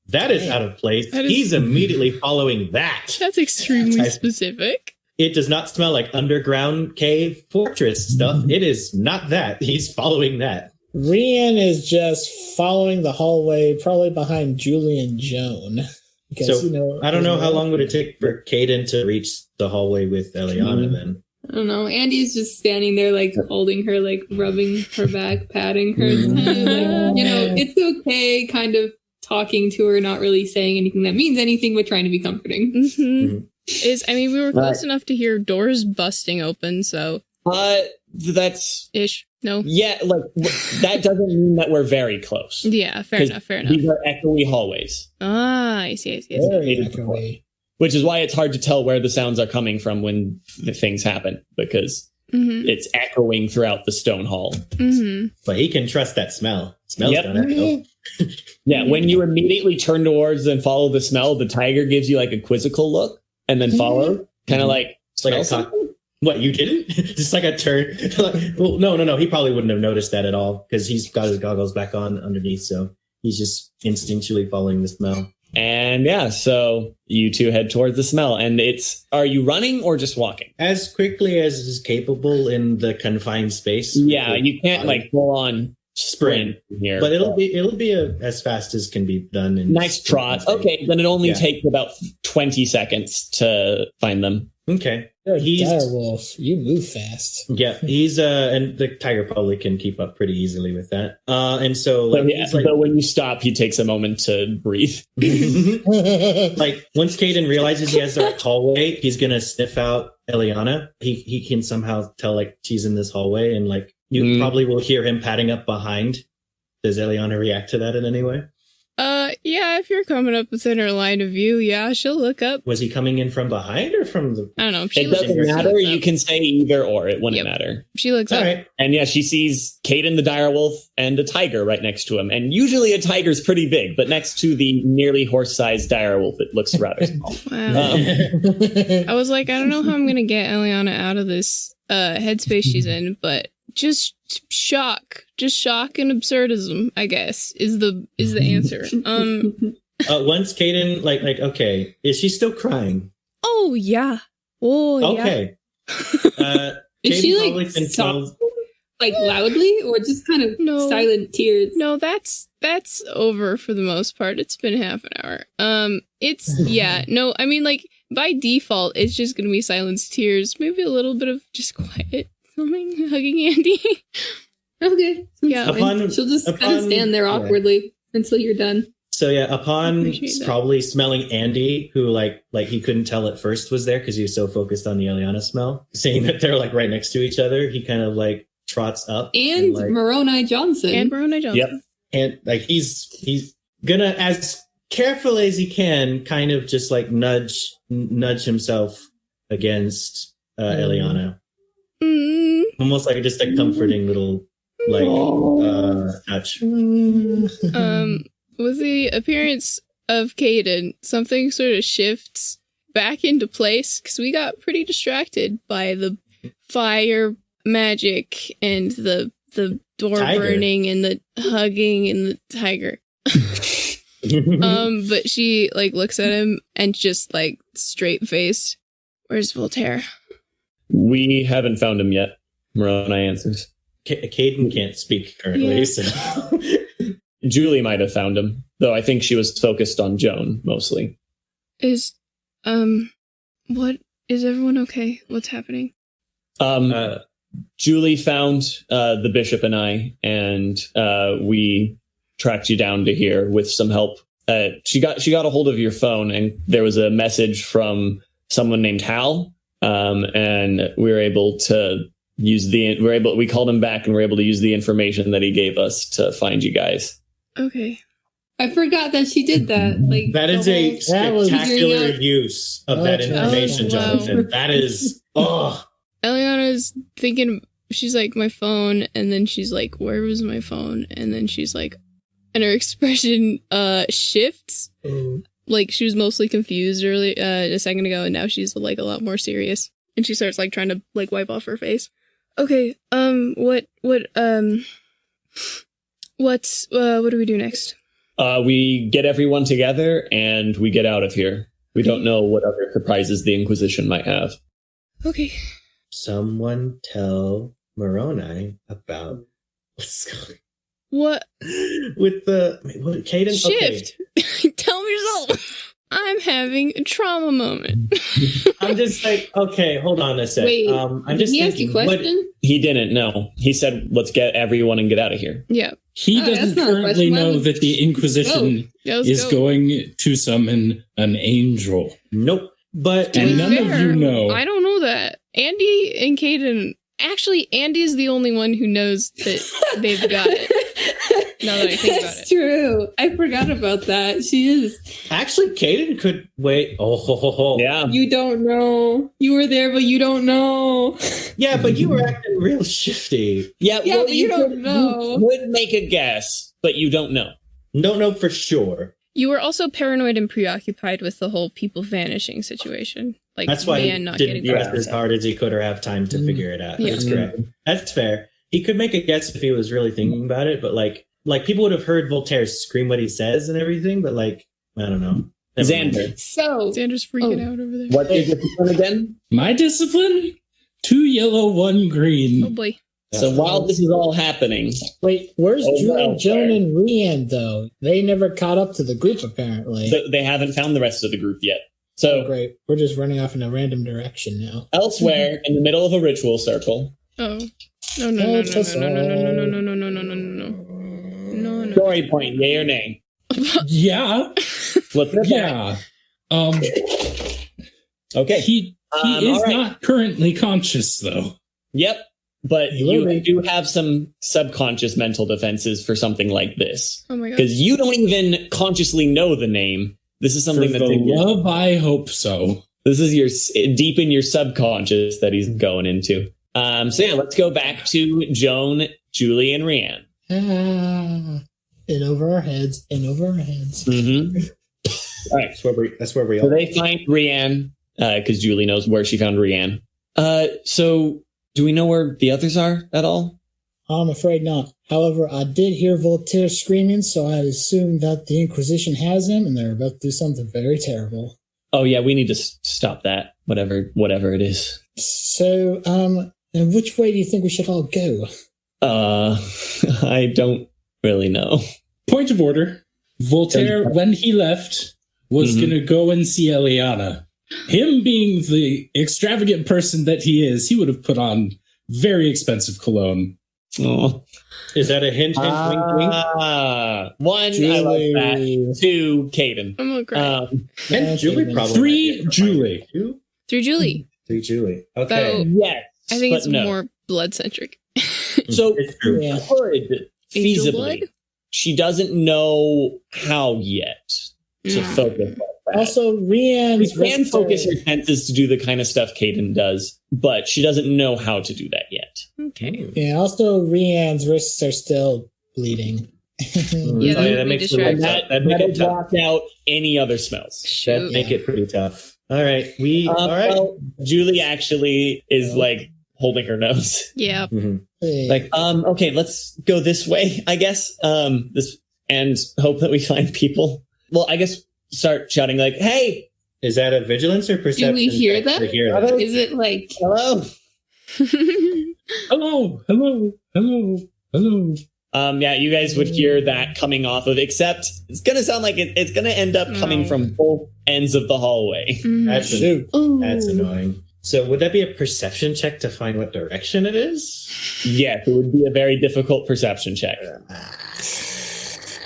That is out of place. He's immediately following that. That's extremely specific. It does not smell like underground cave fortress stuff. It is not that. He's following that. Rian is just following the hallway, probably behind Julie and Joan. Because, I don't know how long would it take for Cayden to reach the hallway with Elianna then. I don't know. Andy's just standing there, holding her, rubbing her back, patting her. It's okay, kind of talking to her, not really saying anything that means anything, but trying to be comforting. We were close enough to hear doors busting open, so... That's... Ish. No. Yeah, that doesn't mean that we're very close. Yeah, fair enough. These are echoey hallways. Ah, I see. Which is why it's hard to tell where the sounds are coming from when the things happen, because it's echoing throughout the stone hall. But he can trust that smell. Smells gonna echo. Yeah, when you immediately turn towards and follow the smell, the tiger gives you a quizzical look and then follow, kind of smell something. What, you didn't? Just a turn. Well, no. He probably wouldn't have noticed that at all because he's got his goggles back on underneath. So he's just instinctually following the smell. And so you two head towards the smell. And are you running or just walking? As quickly as is capable in the confined space. Yeah, you can't full on sprint here. But it'll be as fast as can be done. Nice trot. Okay, then it only takes about 20 seconds to find them. Okay. He's direwolf. You move fast. Yeah, he's and the tiger probably can keep up pretty easily with that. And so but when you stop, he takes a moment to breathe. Once Cayden realizes he has the hallway, he's gonna sniff out Elianna. He can somehow tell she's in this hallway, and you probably will hear him padding up behind. Does Elianna react to that in any way? Yeah, if you're coming up within her line of view, yeah, she'll look up. Was he coming in from behind or from the... I don't know. It doesn't matter. You can say either or. It wouldn't matter. She looks up. Right. And she sees Cayden the direwolf and a tiger right next to him. And usually a tiger's pretty big, but next to the nearly horse-sized direwolf, it looks rather small. Wow. I was like, I don't know how I'm going to get Elianna out of this headspace she's in, but just shock and absurdism, I guess, is the answer. Once Cayden okay, is she still crying? Oh yeah. Okay. Is she sobbing, loudly, or just kind of silent tears? No, that's over for the most part. It's been half an hour. By default, it's just gonna be silence tears, maybe a little bit of just quiet. Hugging Andi. Okay. Yeah. She'll just kind of stand there awkwardly until you're done. So upon probably smelling Andi, who he couldn't tell at first was there because he was so focused on the Elianna smell, seeing that they're right next to each other, he kind of trots up And like, Moroni Johnson. And Moroni Johnson. Yep. and like he's gonna, as carefully as he can, kind of just like nudge himself against Elianna. Almost like just a comforting little like touch. With the appearance of Cayden, something sort of shifts back into place because we got pretty distracted by the fire magic and the door burning and the hugging and the tiger. But she like looks at him and just like straight faced, "Where's Voltaire?" We haven't found him yet, Moroni answers. Cayden can't speak currently, so Julie might have found him, though I think she was focused on Joan mostly. Is what is everyone okay? What's happening? Julie found the bishop and I, and we tracked you down to here with some help. She got a hold of your phone, and there was a message from someone named Hal, and we were able to use we called him back, and we were able to use the information that he gave us to find you guys. Okay. I forgot that she did that. Like that is a spectacular use of that information, Jonathan. That is Elianna's thinking, she's like, my phone, and then she's like, where was my phone? And then she's like, and her expression shifts. Like she was mostly confused early a second ago, and now she's like a lot more serious. And she starts like trying to like wipe off her face. Okay, what do we do next? We get everyone together and we get out of here. We don't know what other surprises the Inquisition might have. Okay. Someone tell Moroni about what's going. What? With the Cayden shift. Okay. Tell me yourself. I'm having a trauma moment. I'm just like, okay, hold on a sec. Wait, I'm just did he ask you a question? He didn't know. He said, let's get everyone and get out of here. Yeah. He doesn't currently know that the Inquisition is going to summon an angel. Nope. But and none of you know. I don't know that. Andi and Cayden. Actually, Andy's the only one who knows that they've got it. Now that I think about it. That's true. I forgot about that. She is. Actually, Cayden could wait. Yeah. You don't know. You were there, but you don't know. Yeah, but you were acting real shifty. Yeah, but you don't know. You would make a guess, but you don't know. Don't know for sure. You were also paranoid and preoccupied with the whole people vanishing situation. Like that's why he not didn't press as hard as he could or have time to figure it out. That's correct. That's fair. He could make a guess if he was really thinking about it, but like people would have heard Voltaire scream what he says and everything, but like, I don't know. Xander. So Xander's freaking out over there. What is your discipline again? My discipline? 2 yellow, 1 green. Oh boy. So while this is all happening... Wait, where's Joan and Rian, though? They never caught up to the group, apparently. They haven't found the rest of the group yet. So great. We're just running off in a random direction now. Elsewhere, in the middle of a ritual circle... Oh. No. Story point, yay or nay? Yeah. Flip it yeah. Okay. He is not currently conscious, though. Yep. But you do have some subconscious mental defenses for something like this. Oh my god. Because you don't even consciously know the name. This is something that's in your love. I hope so. This is your deep in your subconscious that he's going into. So yeah, let's go back to Joan, Julie, and Rian. In over our heads. Mm-hmm. All right, that's where we all. So they find Rian because Julie knows where she found Rian. So do we know where the others are at all? I'm afraid not. However, I did hear Voltaire screaming, so I assume that the Inquisition has him, and they're about to do something very terrible. Oh yeah, we need to stop that. Whatever it is. So, and which way do you think we should all go? I don't really know. Point of order. Voltaire, when he left, was going to go and see Elianna. Him being the extravagant person that he is, he would have put on very expensive cologne. Oh. Is that a hint, wink, wink? One, Julie. I like that. 2, Cayden. I'm gonna cry. And Julie probably. 3, Julie. 3, Julie. 3, Julie. Okay. So, yes. I think it's more blood-centric. So It's true. Yeah. could Angel feasibly. blood? She doesn't know how yet to focus on that. Also, She Rian's can focus her senses to do the kind of stuff Cayden does, but she doesn't know how to do that yet. Okay. Yeah, also Rian's wrists are still bleeding. Yeah, that would be makes it really distracting. tough. That'd make That'll it tough. block out any other smells. That'd make it pretty tough. All right, all right. Well, Julie actually is like holding her nose. Yeah. Mhm. Hey. Like, okay, let's go this way, I guess. This and hope that we find people. Well, I guess start shouting like, "Hey, Is that a vigilance or perception? we hear check that? to hear that? Is it like hello." Hello, hello, hello, hello. Yeah, you guys would hear that coming off of, except it's going to sound like it's going to end up coming from both ends of the hallway. That's, Shoot. that's annoying. So would that be a perception check to find what direction it is? Yes, it would be a very difficult perception check.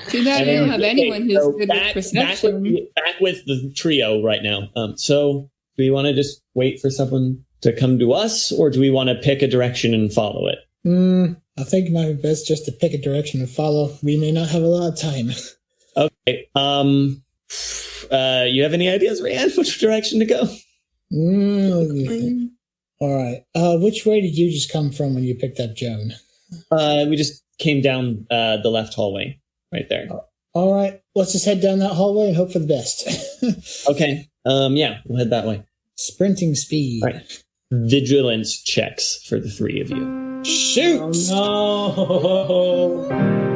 too bad we don't have anyone who's So good with perception. back with the trio right now. So do we want to just wait for someone to come to us, or do we want to pick a direction and follow it? I think it might be best just to pick a direction and follow. We may not have a lot of time. Okay. You have any ideas, Rian, which direction to go? Let me think. All right. Which way did you just come from when you picked up Joan? We just came down the left hallway right there. All right. Let's just head down that hallway and hope for the best. Okay. Yeah, we'll head that way. Sprinting speed. All right. Vigilance checks for the three of you. Shoot! Oh, no.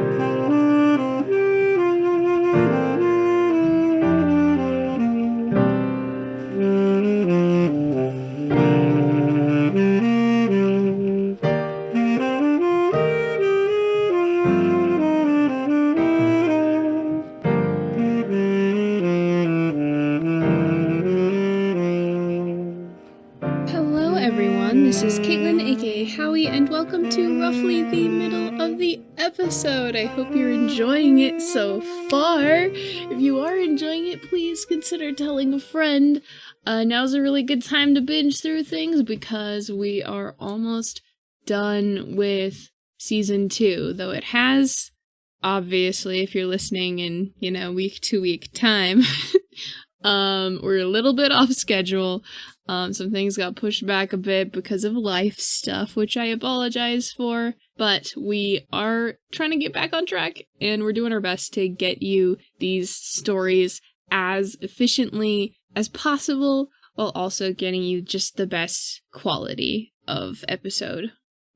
Hello, everyone. This is Caitlin, aka Howie, and welcome to roughly the middle of the episode. I hope you're enjoying it so far. If you are enjoying it, please consider telling a friend. Now's a really good time to binge through things because we are almost done with season 2, though it has, obviously, if you're listening in, week to week time, we're a little bit off schedule. Some things got pushed back a bit because of life stuff, which I apologize for, but we are trying to get back on track, and we're doing our best to get you these stories as efficiently as possible, while also getting you just the best quality of episode.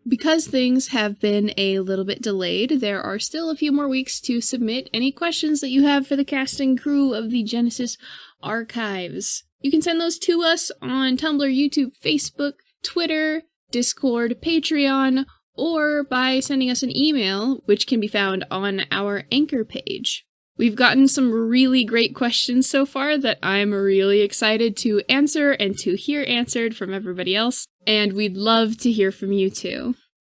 Because things have been a little bit delayed, there are still a few more weeks to submit any questions that you have for the cast and crew of the Genesys archives. You can send those to us on Tumblr, YouTube, Facebook, Twitter, Discord, Patreon, or by sending us an email, which can be found on our Anchor page. We've gotten some really great questions so far that I'm really excited to answer and to hear answered from everybody else, and we'd love to hear from you too.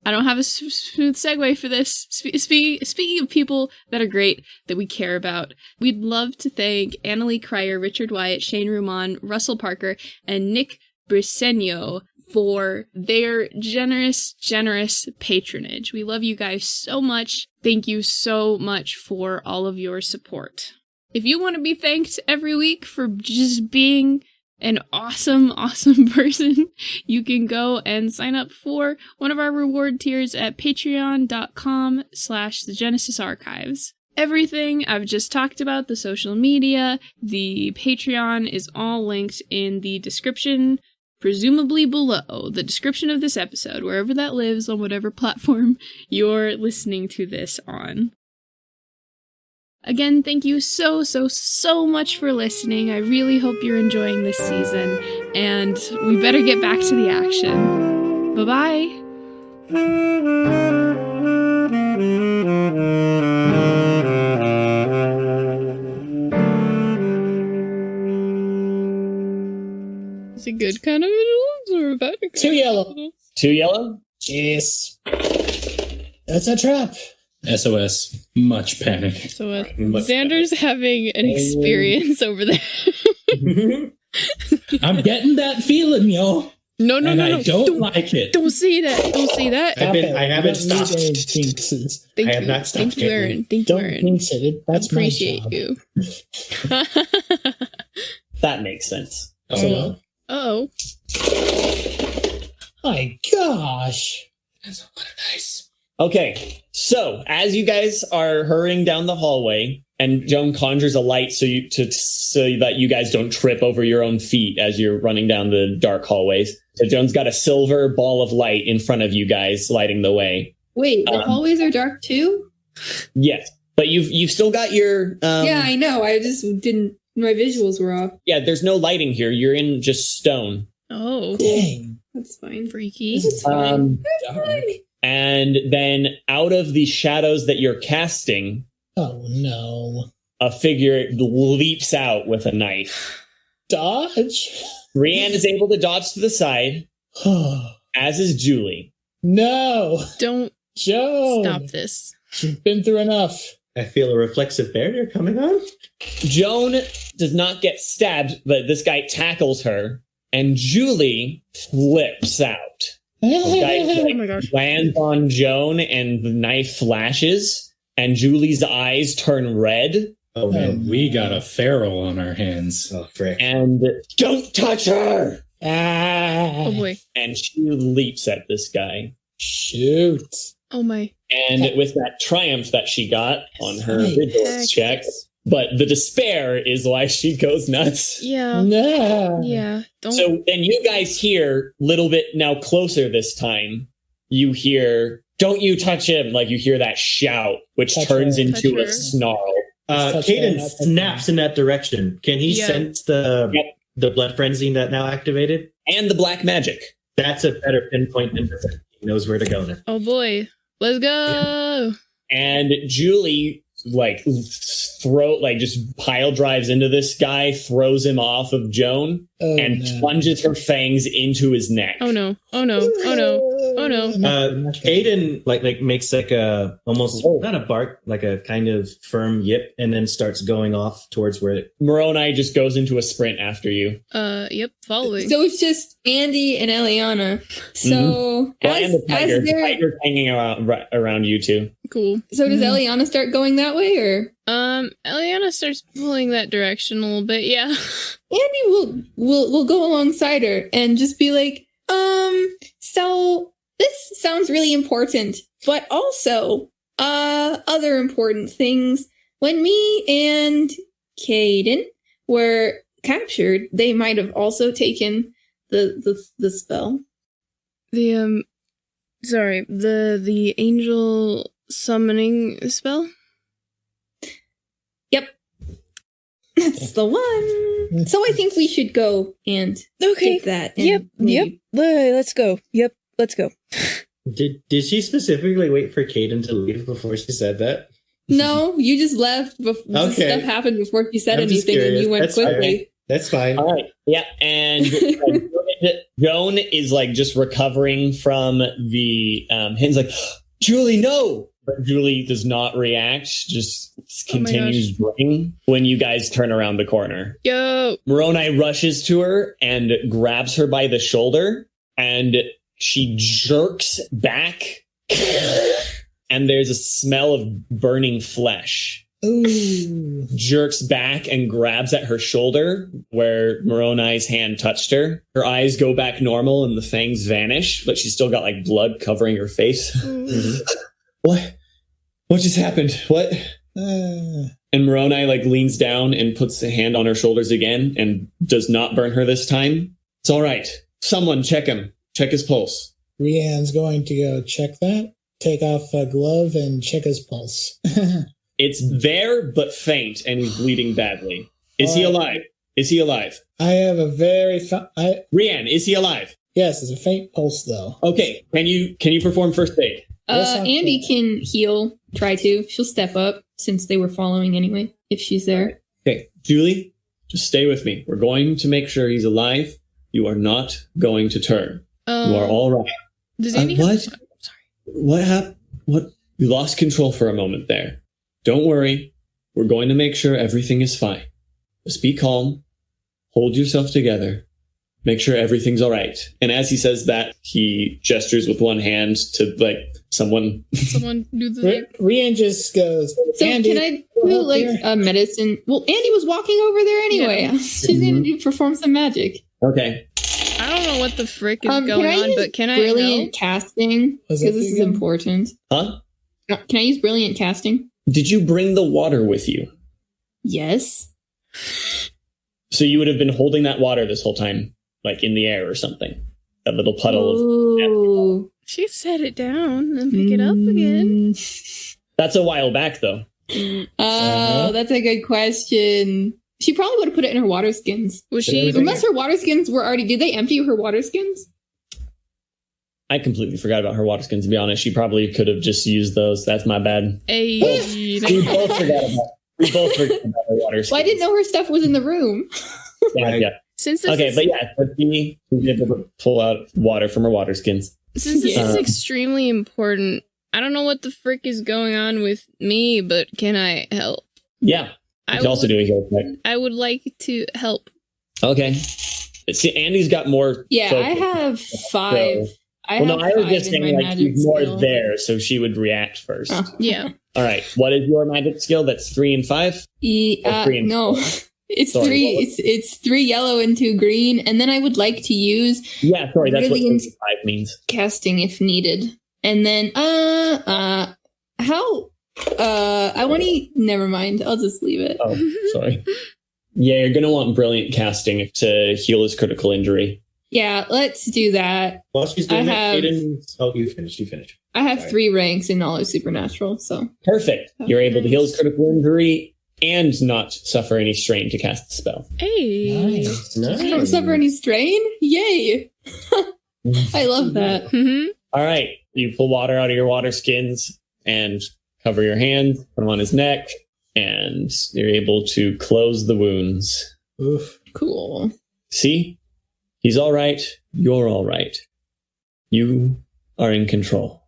I don't have a smooth segue for this. Speaking of people that are great, that we care about, we'd love to thank Aimee Clark, Richard Wyatt, Shane Ruman, Russell Parker, and Nick Briseño for their generous patronage. We love you guys so much. Thank you so much for all of your support. If you want to be thanked every week for just being an awesome person, you can go and sign up for one of our reward tiers at patreon.com/thegenesysarchives. Everything I've just talked about, the social media, the Patreon, is all linked in the description, presumably below the description of this episode, wherever that lives on whatever platform you're listening to this on. Again, thank you so much for listening. I really hope you're enjoying this season, and we better get back to the action. Bye-bye! Is it good kind of vigilance or bad? 2 yellow. 2 yellow? Yes. That's a trap. SOS. Much panic. So Xander's having an experience over there. I'm getting that feeling, yo. No, and I don't like it. Don't say that. Don't say that. I haven't stopped. Jinxes. Thank I have you. not stopped. Thank you, Aaron. Thank you, Don't Aaron. jinx it. That's my Appreciate job. you. That makes sense. So, Oh. my gosh. That's a lot of nice. Okay, so as you guys are hurrying down the hallway, and Joan conjures a light so that you guys don't trip over your own feet as you're running down the dark hallways. So Joan's got a silver ball of light in front of you guys, lighting the way. Wait, the hallways are dark too? Yes, but you've still got your. Yeah, I know. I just didn't. My visuals were off. Yeah, there's no lighting here. You're in just stone. Oh. Dang. That's fine. Freaky. It's fine. Dark. And then out of the shadows that you're casting, Oh no. a figure leaps out with a knife. Dodge? Rian is able to dodge to the side, as is Julie. No. Don't Joan. stop this. You've been through enough. I feel a reflexive barrier coming on. Joan does not get stabbed, but this guy tackles her, and Julie flips out. This guy Oh my gosh. lands on Joan, and the knife flashes, and Julie's eyes turn red. Oh no. We got a feral on our hands. Oh frick. And don't touch her! Oh boy. And she leaps at this guy. Shoot. Oh my. And with that triumph that she got on her Heck. vigilance check, but the despair is why she goes nuts. Yeah. No. Yeah. Don't. So then you guys hear a little bit now closer this time. You hear, "Don't you touch him!" Like you hear that shout, which Touch turns her. into Touch a her. snarl. Touch Cayden that. snaps in that direction. Can he Yeah. sense the Yep. the blood frenzy that now activated? And the black magic. That's a better pinpoint than Perfect. He knows where to go now. Oh boy. Let's go. And Julie just pile drives into this guy, throws him off of Joan, Oh, and no. plunges her fangs into his neck. Oh no. Oh no. Oh no. Oh no. Cayden makes like a almost not a bark, like a kind of firm yip, and then starts going off towards where it. Moroni just goes into a sprint after you. Yep. Following. So it's just Andi and Elianna. So Well, and the tiger. The they're- tiger's hanging around you two. Cool. so does Elianna start going that way, or Elianna starts pulling that direction a little bit. Yeah. Andi will go alongside her and just be like, so this sounds really important, but also other important things. When me and Cayden were captured, they might have also taken the spell. Sorry, the angel summoning spell? Yep. That's the one. So I think we should go and Okay. get that. and Yep. maybe- Let's go. Yep. Let's go. Did she specifically wait for Cayden to leave before she said that? No, you just left. Okay. Stuff happened before she said I'm just anything, and curious. you went That's quickly. fine. That's fine. All right. Yeah. And Joan is just recovering from the Hin's like, "Julie, no!" But Julie does not react, just Oh my continues drinking when you guys turn around the corner. Yo. Moroni rushes to her and grabs her by the shoulder, and she jerks back, and there's a smell of burning flesh. Ooh. Jerks back and grabs at her shoulder where Moroni's hand touched her. Her eyes go back normal and the fangs vanish, but she's still got blood covering her face. What just happened? What? And Moroni leans down and puts a hand on her shoulders again and does not burn her this time. It's all right. Someone check him. Check his pulse. Rian's going to go check that, take off a glove, and check his pulse. It's there, but faint, and he's bleeding badly. Is he alive? Is he alive? I have a very... Rian, is he alive? Yes, it's a faint pulse, though. Okay. Can you perform first aid? Yes, I Andi can heal. Try to. She'll step up since they were following anyway, if she's there. Okay. Julie, just stay with me. We're going to make sure he's alive. You are not going to turn. You are all right. Does Andi what? Sorry. What happened? What? You lost control for a moment there. Don't worry. We're going to make sure everything is fine. Just be calm. Hold yourself together. make sure everything's all right. And as he says that, he gestures with one hand to like someone. Someone do the. Rian just goes. So Andi, can I do like a medicine? Well, Andi was walking over there anyway. Yeah. She's gonna perform some magic. Okay. I don't know what the frick is Can going I on, use but can I brilliant help? casting? Was Because that this is again? important. Huh? Can I use brilliant casting? Did you bring the water with you? Yes. So you would have been holding that water this whole time, like in the air or something. That little puddle of. Ooh. She set it down and pick it up again. That's a while back, though. Oh, that's a good question. She probably would have put it in her water skins. Was she? Unless her water skins were already... Did they empty her water skins? I completely forgot about her water skins, to be honest. She probably could have just used those. That's my bad. Hey, We both forgot about her water skins. Well, I didn't know her stuff was in the room. Yeah. since this Okay, is, but yeah, but she was able to pull out water from her water skins. since this is Yeah. extremely important, I don't know what the frick is going on with me, but can I help? Yeah. You I can also would, do a heal check. I would like to help. Okay. See, Andy's got more. Yeah, I focus. have 5. So- I well, have no, I was 5 just in saying my like magic she's more skill. there, so she would react first. Oh. Yeah. All right. What is your magic skill? That's 3 and 5. Or 3 and No, 4? it's Sorry, 3. what was- It's 3 yellow and 2 green, and then I would like to use Yeah, sorry, that's Really what in- 5 means. casting if needed. And then I want to never mind. I'll just leave it. Oh, sorry. Yeah, you're gonna want brilliant casting to heal his critical injury. Yeah, let's do that. While she's doing I that, have- Cayden. Oh, you finish. I have Sorry. 3 ranks in knowledge supernatural, so Perfect. You're able to heal his critical injury and not suffer any strain to cast the spell. Hey. Nice. I don't suffer any strain. Yay! I love that. Mhm. All right. You pull water out of your water skins and cover your hand, put them on his neck, and you're able to close the wounds. Oof. Cool. See? He's all right. You're all right. You are in control.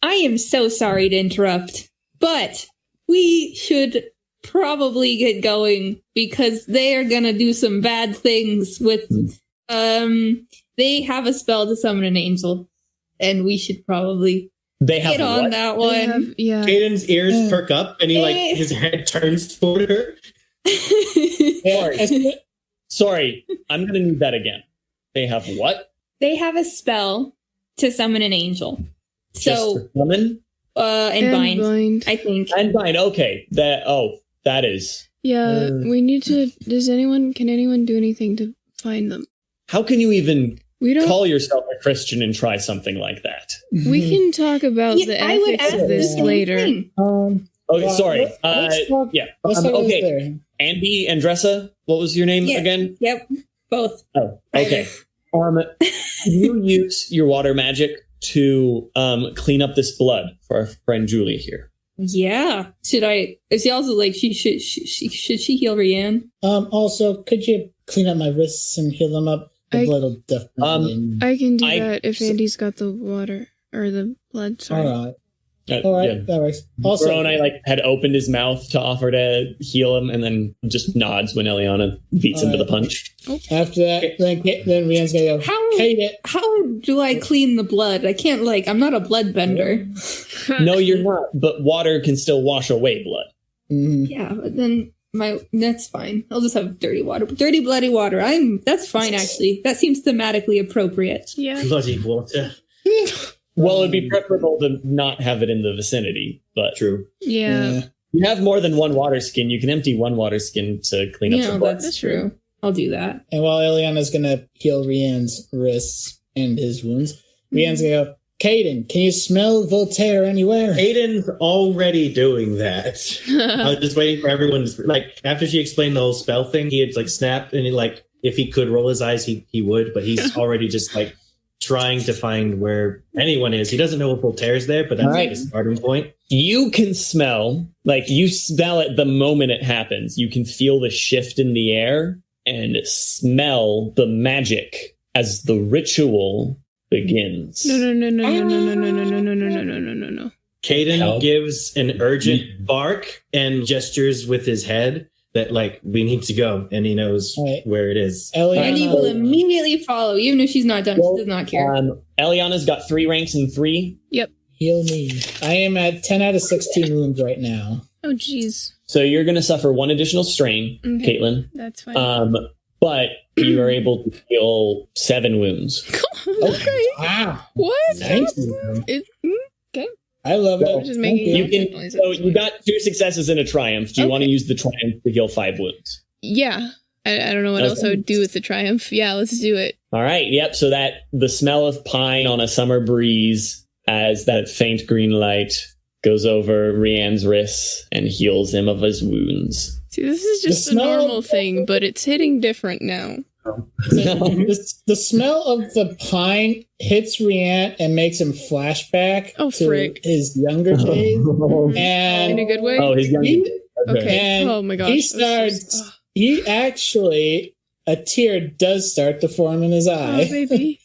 I am so sorry to interrupt, but we should probably get going because they are gonna do some bad things with they have a spell to summon an angel, and we should probably They have get on what? that They one. have- yeah. Cayden's ears perk up, and he Eh. his head turns toward her. Sorry. Sorry. I'm going to need that again. They have what? They have a spell to summon an angel. Just So for summon? and bind, I think. And bind. Okay. That is. Yeah, we need to. Can anyone do anything to find them? How can you even We don't. call yourself a Christian and try something like that? We can talk about Yeah, the I would ethics ask of this the same later. thing. Okay, well, sorry. let's talk- Yeah. let's talk about okay. there. Andy, Andressa, what was your name Yeah. again? Yep, both. Oh, okay. Can you use your water magic to clean up this blood for our friend Julie here? Yeah. Should I? Is she also like should she heal Rian? Also, could you clean up my wrists and heal them up? The I- blood will definitely. I can do I- that if Andy's got the water or the blood. Sorry. All right. All right. Yeah. That works. Also, Baaron, had opened his mouth to offer to heal him, and then just nods when Elianna beats him to the punch. after that, then Rian's gonna go. Cayden, How do I clean the blood? I can't I'm not a blood bender. No, you're not. But water can still wash away blood. mhm. Yeah, but then that's fine. I'll just have dirty water. Dirty bloody water. That's fine actually. That seems thematically appropriate. Yeah. Bloody water. Well, it'd be preferable to not have it in the vicinity, but True. Yeah. you have more than one water skin. You can empty one water skin to clean up Yeah, some blood. that's true. I'll do that. And while Eliana's gonna heal Rian's wrists and his wounds, Rian's gonna go. Cayden, can you smell Voltaire anywhere? Cayden's already doing that. I was just waiting for everyone's after she explained the whole spell thing, he had snapped and if he could roll his eyes, he would, but he's already just trying to find where anyone is. He doesn't know if Voltaire's there, but that's Right. his starting point. You can smell, you smell it the moment it happens. You can feel the shift in the air and smell the magic as the ritual begins. No. Cayden Help. gives an urgent bark and gestures with his head that like we need to go, and he knows where it is. Andi will immediately follow, even if she's not done. She does not care. Elianna's got 3 ranks in 3. Yep. Heal me. I am at 10 out of 16 wounds right now. Oh, jeez. So you're going to suffer 1 additional strain, Caitlin. That's fine. But you are able to heal 7 wounds. Okay. Wow. What? Nice. Okay. I love it. Just making you got 2 successes and a triumph. Do you want to use the triumph to heal 5 wounds? Yeah. I don't know what else I would do with the triumph. Yeah, let's do it. All right. Yep. So that the smell of pine on a summer breeze as that faint green light goes over Rian's wrists and heals him of his wounds. See, this is just a normal thing, but it's hitting different now. The smell of the pine hits Rian and makes him flashback to his younger days. And in a good way? Oh, his younger days. Okay. And oh my gosh. He actually, a tear does start to form in his eye. Oh, baby.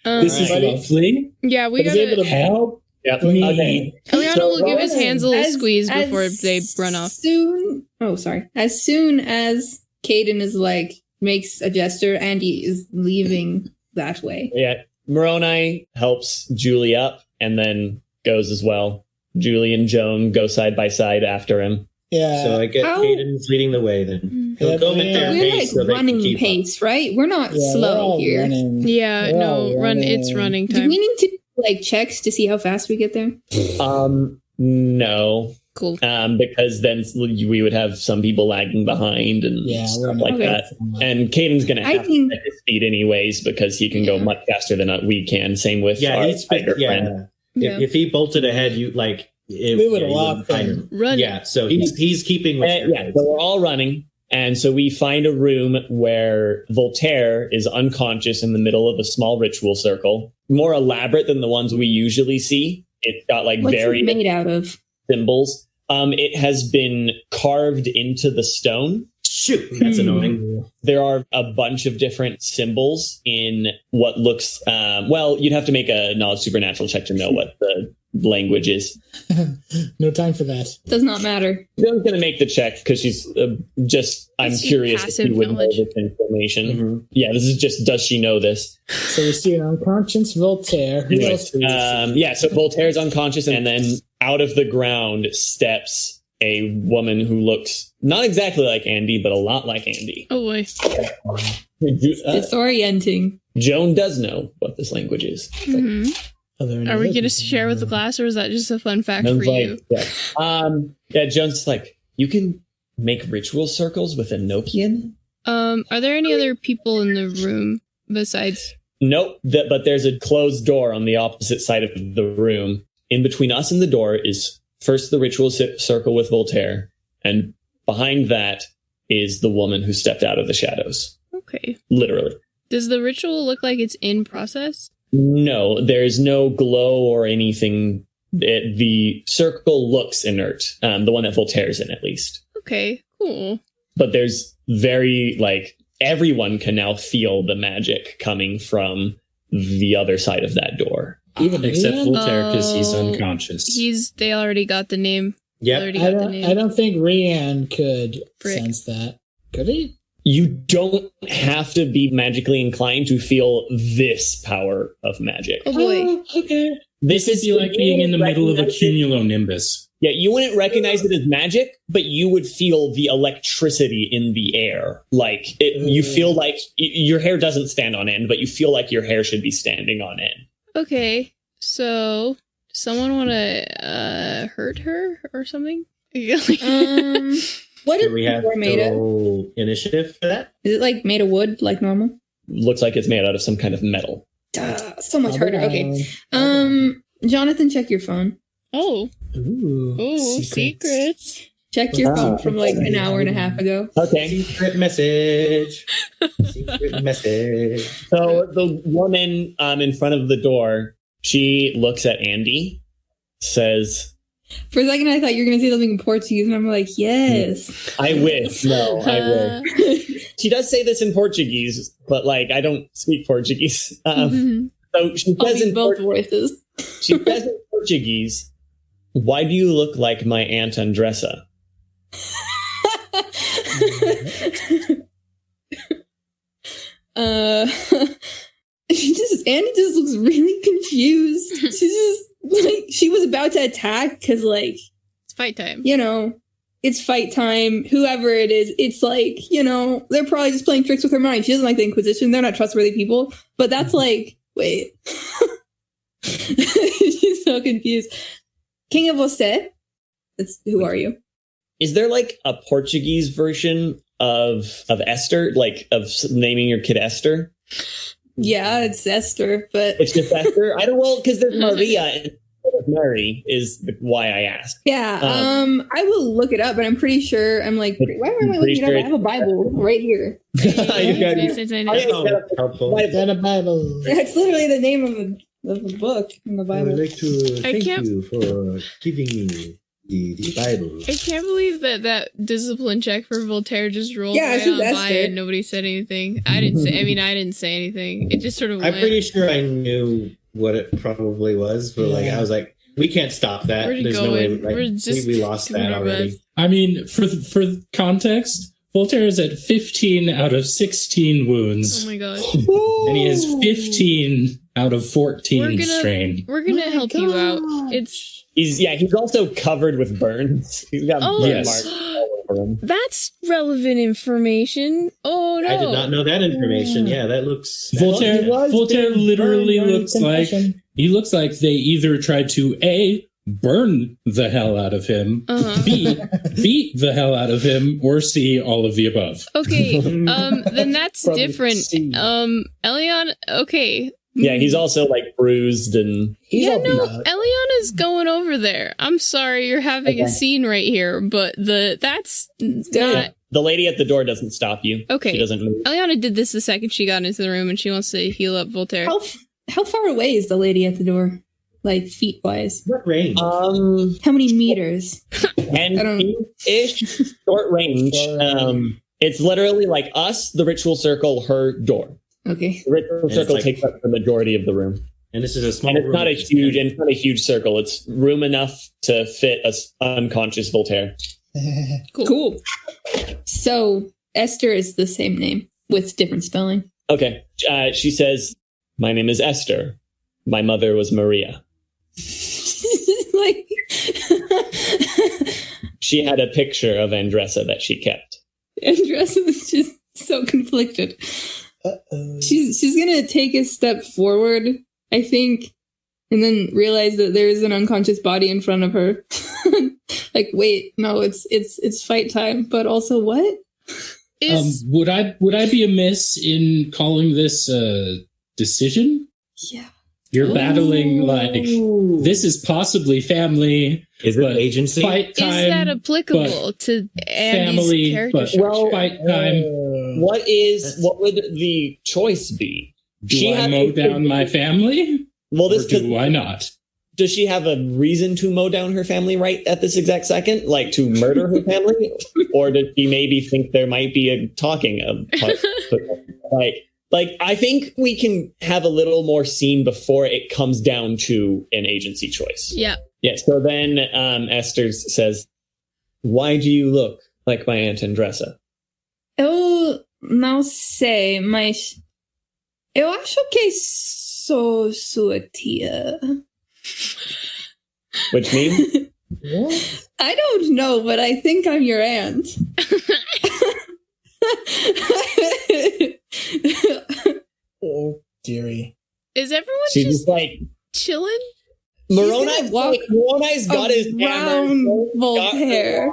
This is lovely. Yeah, we got able to help. Yep. Me. Okay. Elianna will give his hands a little squeeze before they run off. As soon as Cayden is like, makes a gesture, Andi is leaving that way. Yeah. Moroni helps Julie up and then goes as well. Julie and Joan go side by side after him. Yeah. So I get Cayden's leading the way then. He'll go at their We're pace like so running they can keep pace, right? We're not slow here. Running. Yeah, no, run. It's running Do time. we need to do, like checks to see how fast we get there? No. Cool. Because then we would have some people lagging behind and stuff like that. And Cayden's going to have to set his speed anyways because he can go much faster than we can. Same with our tiger friend. If he bolted ahead, we would have locked him. Run. Yeah, so he's keeping with so we're all running. And so we find a room where Voltaire is unconscious in the middle of a small ritual circle, more elaborate than the ones we usually see. It's got like What's very it made out of symbols. It has been carved into the stone. Shoot, that's annoying. There are a bunch of different symbols in what looks, you'd have to make a knowledge supernatural check to know what the language is. No time for that. Does not matter. Joan's going to make the check because she's I'm curious if she would know this information. Mm-hmm. Yeah, this is just, does she know this? So we see an unconscious Voltaire. Who else do we see? So Voltaire's unconscious, and then out of the ground steps a woman who looks not exactly like Andi, but a lot like Andi. Oh boy. Disorienting. Joan does know what this language is. Mm-hmm. Are we going to share with the class, or is that just a fun fact for you? Joan's like, you can make ritual circles with a Nokian? Are there any other people in the room besides? Nope, but there's a closed door on the opposite side of the room. In between us and the door is first the ritual circle with Voltaire, and behind that is the woman who stepped out of the shadows. Okay. Literally. Does the ritual look like it's in process? No, there's no glow or anything. The circle looks inert. The one that Voltaire's in, at least. Okay, cool. But there's everyone can now feel the magic coming from the other side of that door. Even except Rian? Voltaire, because he's unconscious. They already got the name. Yeah, I don't think Rian could sense that. Could he? You don't have to be magically inclined to feel this power of magic. Oh boy. Okay. This is like being in the middle of a cumulonimbus. Yeah, you wouldn't recognize it as magic, but you would feel the electricity in the air. Like you feel like your hair doesn't stand on end, but you feel like your hair should be standing on end. Okay, so does someone want to hurt her or something? What is we have the made of? Initiative for that? Is it like made of wood, like normal? Looks like it's made out of some kind of metal. So much harder. Okay. Jonathan, check your phone. Oh. Ooh, secrets. Check your phone from like an hour and a half ago. Okay. Secret message. Secret message. So the woman in front of the door, she looks at Andi, says, for a second, I thought you were going to say something in Portuguese, and I'm like, yes. I wish. No, I wish. She does say this in Portuguese, but like I don't speak Portuguese. So she says in both voices. She says in Portuguese, "Why do you look like my Aunt Andressa?" Andi just looks really confused. She's just like, she was about to attack because, like, it's fight time. You know, it's fight time. Whoever it is, it's like, you know, they're probably just playing tricks with her mind. She doesn't like the Inquisition. They're not trustworthy people. But that's like, wait. She's so confused. King of Você. Who are you? Is there like a Portuguese version of Esther, like of naming your kid Esther? Yeah, it's Esther, but it's just Esther. I don't because there's Maria and Mary is why I asked. Yeah, I will look it up, but I'm pretty sure. I'm like, why am I looking it up? I have a Bible right here. Got a Bible. That's literally the name of the book in the Bible. I would like to thank you for giving me the Bible. I can't believe that discipline check for Voltaire just rolled right on by and nobody said anything. I didn't say anything. It just sort of went. I'm pretty sure I knew what it probably was, but like I was like, we can't stop that. There's no way. Like, we lost that already. Best. I mean, for context, Voltaire is at 15 out of 16 wounds. Oh my gosh. And he has 15 out of 14 strain. We're gonna help you out. He's also covered with burns. He's got burn marks all over him. That's relevant information. Oh no. I did not know that information. Yeah, that looks Voltaire literally looks like they either tried to A, burn the hell out of him, B, beat the hell out of him, or C, all of the above. Okay, then that's different. Elianna, okay. Yeah, he's also like bruised and Elianna's going over there. I'm sorry you're having a scene right here, but that's not. The lady at the door doesn't stop you. Okay, she doesn't move. Elianna did this the second she got into the room, and she wants to heal up Voltaire. How far away is the lady at the door, like feet wise? What range? How many meters? 10 feet-ish, short range. It's literally like us, the ritual circle, her door. Okay. The ritual circle takes up the majority of the room. And this is a small room. It's not a huge circle. It's room enough to fit a unconscious Voltaire. Cool. So Esther is the same name with different spelling. Okay. She says, "My name is Esther. My mother was Maria." Like she had a picture of Andressa that she kept. Andressa was just so conflicted. She's gonna take a step forward, I think, and then realize that there's an unconscious body in front of her. Like, wait, no, it's fight time. But also, what? Would I be amiss in calling this a decision? Yeah. You're battling like this is possibly family. Is it agency? Fight time, is that applicable to Andy's family? character? Well, fight time. What would the choice be? Do I mow down my family? Well, or do I not? Does she have a reason to mow down her family right at this exact second? Like to murder her family? Or does she maybe think there might be a talking of like, I think we can have a little more scene before it comes down to an agency choice. Yeah. Yeah. So then Esther says, "Why do you look like my Aunt Andressa?" Eu não sei, mas eu acho que sou sua tia. Which means? I don't know, but I think I'm your aunt. Oh, dearie. Is everyone She's just like chilling? Moroni's got his hammer. Voltaire.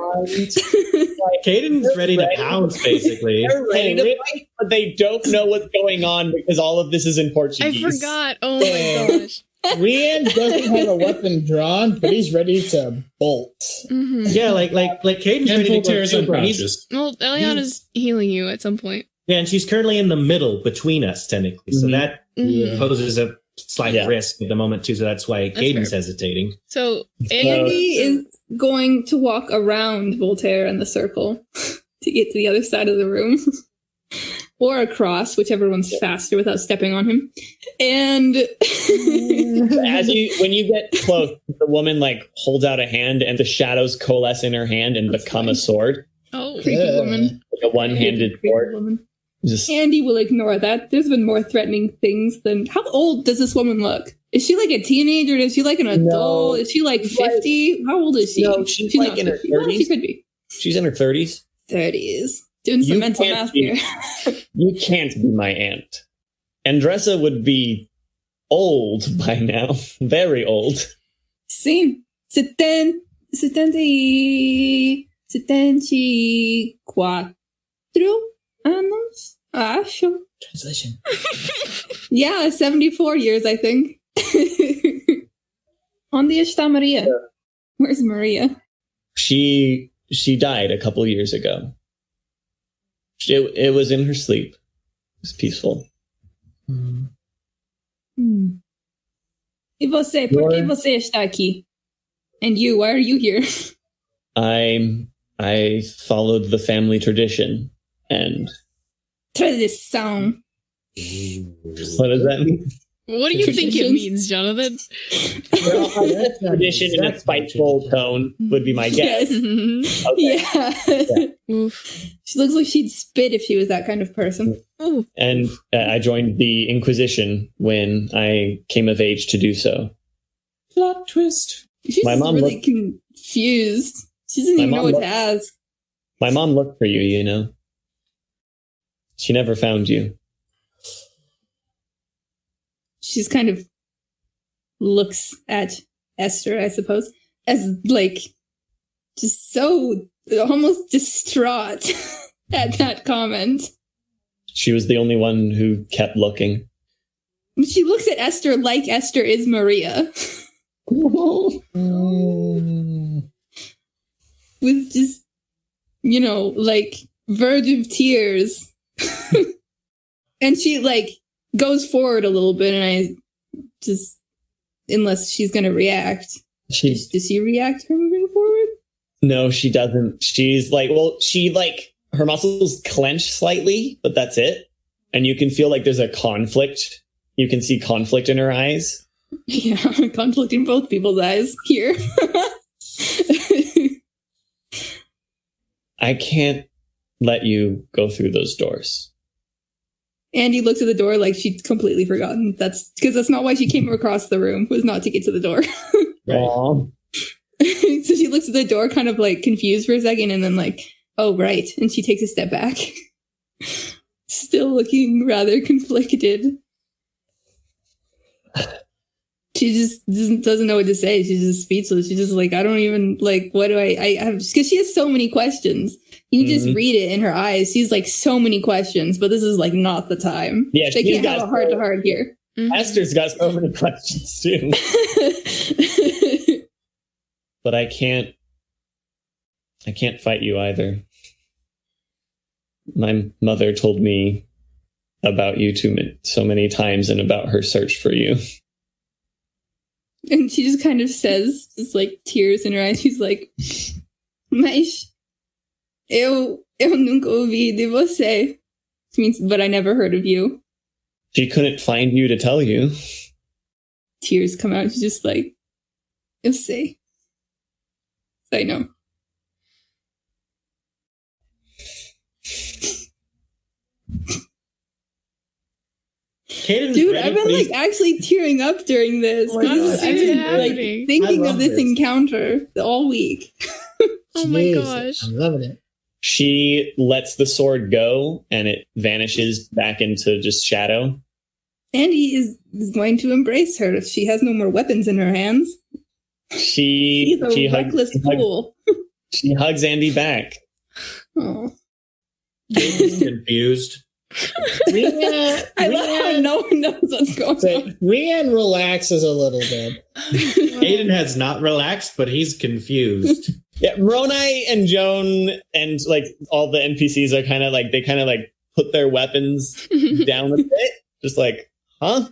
Cayden's ready to pounce, basically. They're ready to fight, but they don't know what's going on because all of this is in Portuguese. I forgot. Oh my gosh. Rian doesn't have a weapon drawn, but he's ready to bolt. Mm-hmm. Yeah, like Cayden's ready Voltaire's to go. unconscious. Well, Elianna's healing you at some point. Yeah, and she's currently in the middle between us, technically. So that poses a slight risk at the moment, too. So that's why Cayden's hesitating. So Andi is going to walk around Voltaire in the circle to get to the other side of the room. Or across, whichever one's faster without stepping on him. And when you get close, the woman like holds out a hand and the shadows coalesce in her hand and become a sword. Oh. creepy woman. Like a one-handed sword. Just Andi will ignore that. There's been more threatening things than. How old does this woman look? Is she like a teenager? Is she like an adult? No. Is she like 50? How old is she? No, she's like in her 50. Well, 30s. she could be. She's in her 30s. 30s. Doing some mental math here. You can't be my aunt. Andressa would be old by now. Very old. Sim. 74 anos, acho. Translation. Yeah, 74 years, I think. Onde está Maria? Where's Maria? She died a couple years ago. It was in her sleep. It was peaceful. E você? Por que você está aqui? And you, why are you here? I followed the family tradition and Tradição. what does that mean? What do you think it means, Jonathan? Tradition in a spiteful tone would be my guess. Yes. Okay. Yeah. She looks like she'd spit if she was that kind of person. And I joined the Inquisition when I came of age to do so. Plot twist. She's My mom really looked- confused. She doesn't My even know mom what to looked- ask. My mom looked for you, you know. She never found you. She's kind of looks at Esther, I suppose, as like just so almost distraught at that comment. She was the only one who kept looking. She looks at Esther like Esther is Maria. With just, like verge of tears. And she like goes forward a little bit, and I just, unless she's going to react. Does she react her moving forward? No, she doesn't. She's like, her muscles clench slightly, but that's it. And you can feel like there's a conflict. You can see conflict in her eyes. Yeah, conflict in both people's eyes here. I can't let you go through those doors. Andi looks at the door like she'd completely forgotten. That's because that's not why she came across the room, was not to get to the door. Right. So she looks at the door kind of like confused for a second and then like, oh, right. And she takes a step back. Still looking rather conflicted. She just doesn't know what to say. She's just speechless. She's just like, I don't even like, what do I have? Because she has so many questions. You can just read it in her eyes. She's like so many questions, but this is like not the time. Yeah, they can't have a heart to heart here. Esther's got so many questions too. But I can't fight you either. My mother told me about you so many times and about her search for you. And she just kind of says, just like tears in her eyes, she's like, mas eu nunca ouvi de você. Which means, but I never heard of you. She couldn't find you to tell you. Tears come out. She's just like, eu sei. I know. Cayden's Dude, ready, I've been but like he's- actually tearing up during this. Oh my God, I've been like happening? thinking I of love this this. encounter all week. Oh my Jesus, gosh. I'm loving it. She lets the sword go and it vanishes back into just shadow. Andi is going to embrace her if she has no more weapons in her hands. She He's a reckless fool. She hugs Andi back. Oh. Cayden's confused. I love how no one knows what's going on. Rian relaxes a little bit. Cayden has not relaxed, but he's confused. Yeah, Moroni and Joan and like all the NPCs are kind of like, they kind of like put their weapons down a bit. Just like, huh?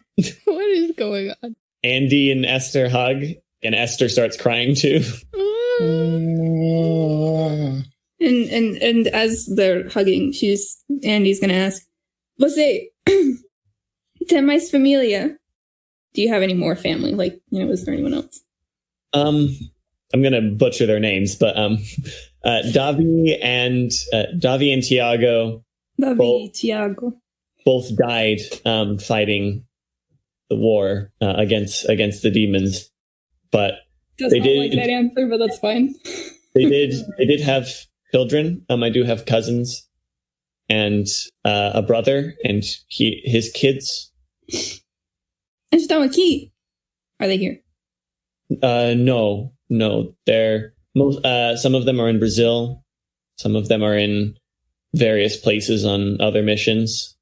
What is going on? Andi and Esther hug, and Esther starts crying too. And as they're hugging, Andi's gonna ask, Você tem mais família? Do you have any more family? Like, is there anyone else? I'm gonna butcher their names, but Davi and Tiago both died fighting the war against the demons, but they did like that answer, but that's fine. they did have children. I do have cousins and a brother, and his kids. And just with Key. Are they here? No. They're some of them are in Brazil. Some of them are in various places on other missions.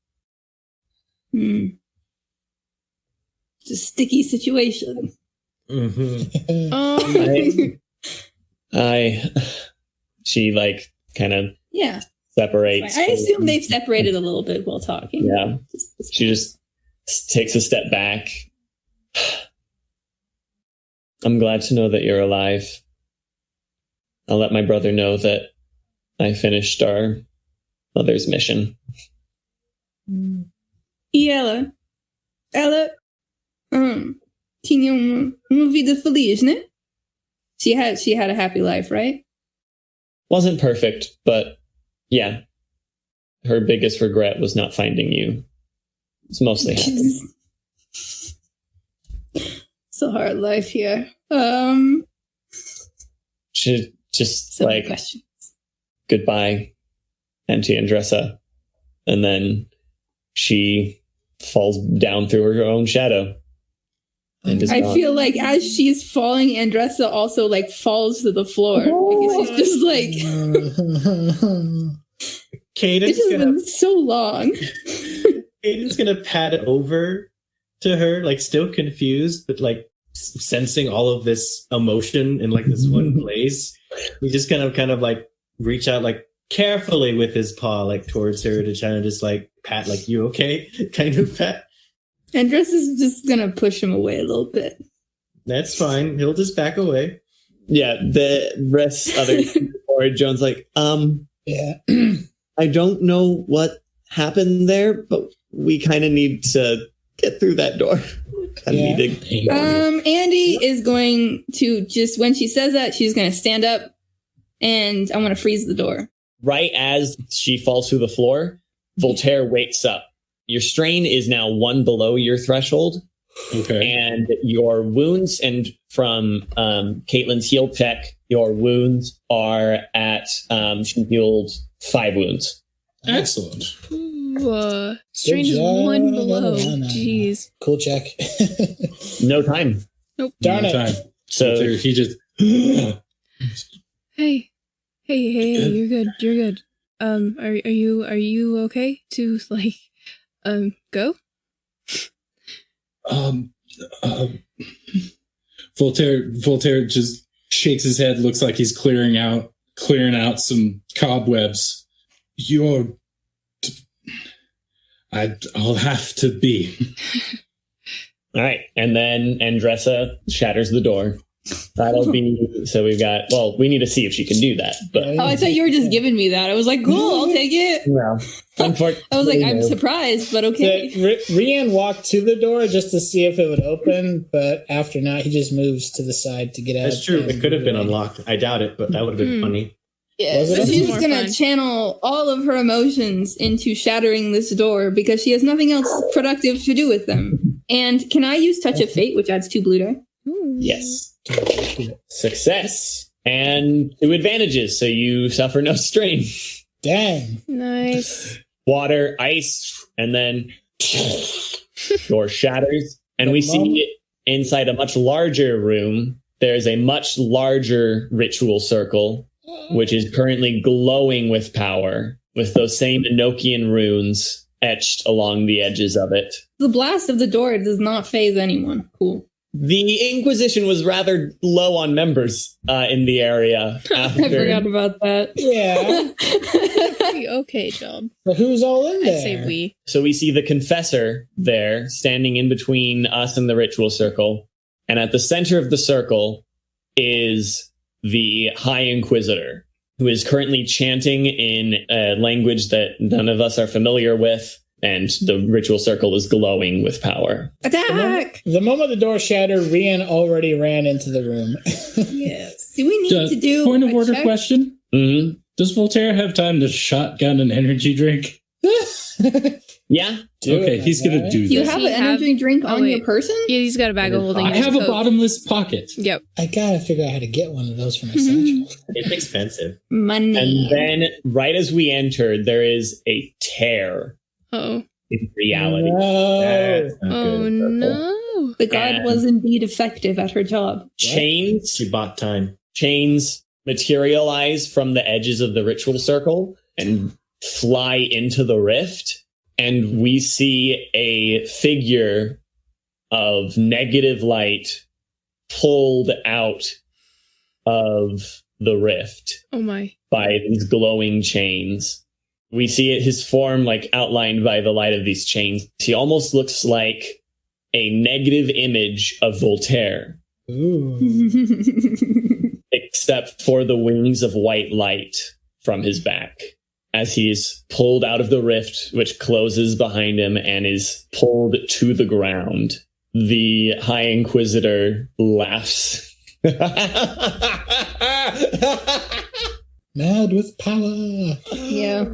It's a sticky situation. She like kind of separates. I assume they've separated a little bit while talking. Yeah. She just takes a step back. I'm glad to know that you're alive. I'll let my brother know that I finished our mother's mission. E ela tinha uma vida feliz, né? She had a happy life, right? Wasn't perfect, but yeah. Her biggest regret was not finding you. It's mostly happy. It's a hard life here. She just Some like questions. Goodbye, Auntie Andressa, and then she falls down through her own shadow. And is I gone. feel like as she's falling, Andressa also like falls to the floor. Because she's just like Cayden's it's just been so long. Cayden's gonna pat it over to her, like still confused, but like sensing all of this emotion in like this one place. He just kind of like reach out like carefully with his paw like towards her to try to just like pat, like, you okay? Kind of pat. Andressa's just gonna push him away a little bit. That's fine. He'll just back away. Yeah, the rest other or Joan's like, yeah. I don't know what happened there, but we kind of need to get through that door. Andi is going to just, when she says that, she's going to stand up and I want to freeze the door. Right as she falls through the floor, Voltaire wakes up. Your strain is now 1 below your threshold. Okay. And your wounds, and from Caitlin's heal check, your wounds are at, she healed 5 wounds. Excellent. Strain is 1 below. Jeez. Cool check. No time. Nope. Darn it. Time. So he just. Hey, you're good. You're good. Are you okay to like, go? Voltaire just shakes his head, looks like he's clearing out some cobwebs. I'll have to be. All right, and then Andressa shatters the door. That'll be, so we've got, well, we need to see if she can do that. But I thought you were just giving me that. I was like, cool, I'll take it. No. I was like, I'm surprised, but okay. Rian walked to the door just to see if it would open, but after that, he just moves to the side to get out. That's true. It could have been unlocked. I doubt it, but that would have been funny. Yeah, so she's just going to channel all of her emotions into shattering this door because she has nothing else productive to do with them. And can I use Touch of Fate, which adds 2 blue die? Yes. Success. And 2 advantages, so you suffer no strain. Dang. Nice. Water, ice, and then door shatters. And we see it inside a much larger room. There's a much larger ritual circle, which is currently glowing with power, with those same Enochian runes etched along the edges of it. The blast of the door does not faze anyone. Cool. The Inquisition was rather low on members in the area. I forgot about that. Yeah. Okay, job. But who's all in there? I say we. So we see the Confessor there, standing in between us and the ritual circle. And at the center of the circle is the High Inquisitor, who is currently chanting in a language that none of us are familiar with. And the ritual circle is glowing with power. Attack! The moment the door shattered, Rian already ran into the room. Yes. Do we need to do point of a order check? question? Mm-hmm. Does Voltaire have time to shotgun an energy drink? Yeah. Okay, he's going to do You that. have an energy drink on your person? Yeah, he's got a bag of holding. I have a bottomless pocket. Yep. I gotta figure out how to get one of those for my satchel. It's expensive. Money. And then, right as we entered, there is a tear Oh. in reality. That's not Oh good. no. The guard was indeed effective at her job. Chains. She bought time. Chains materialize from the edges of the ritual circle and fly into the rift. And we see a figure of negative light pulled out of the rift Oh my. by these glowing chains. We see it, his form like outlined by the light of these chains. He almost looks like a negative image of Voltaire. Ooh. Except for the wings of white light from his back as he is pulled out of the rift, which closes behind him and is pulled to the ground. The High Inquisitor laughs. Mad with power. Yeah.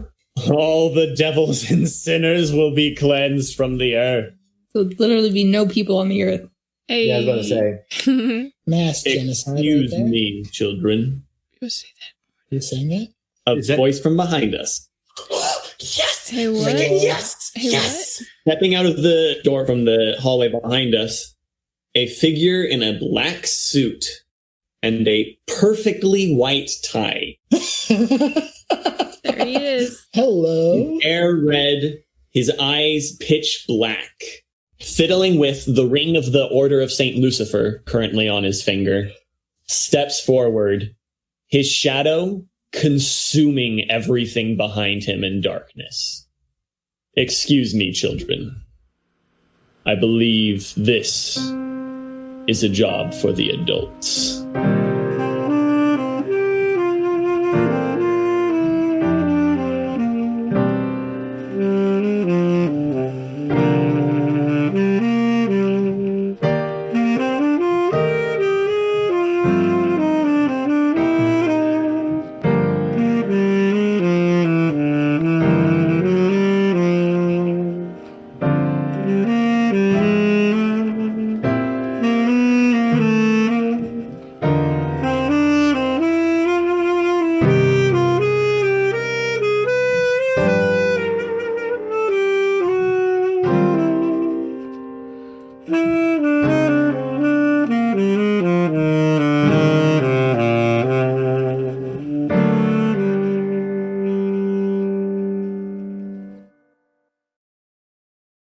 All the devils and sinners will be cleansed from the earth. There'll literally be no people on the earth. Hey. Yeah, I was about to say. Mass genocide. Excuse right there. me, children. Go say that. You saying that? A Is that- voice from behind us. Yes! Hey, what? Freaking yes! Hey, yes! Stepping out of the door from the hallway behind us, a figure in a black suit and a perfectly white tie. There he is. Hello. Hair red, his eyes pitch black. Fiddling with the ring of the Order of St. Lucifer, currently on his finger, steps forward, his shadow consuming everything behind him in darkness. Excuse me, children. I believe this is a job for the adults.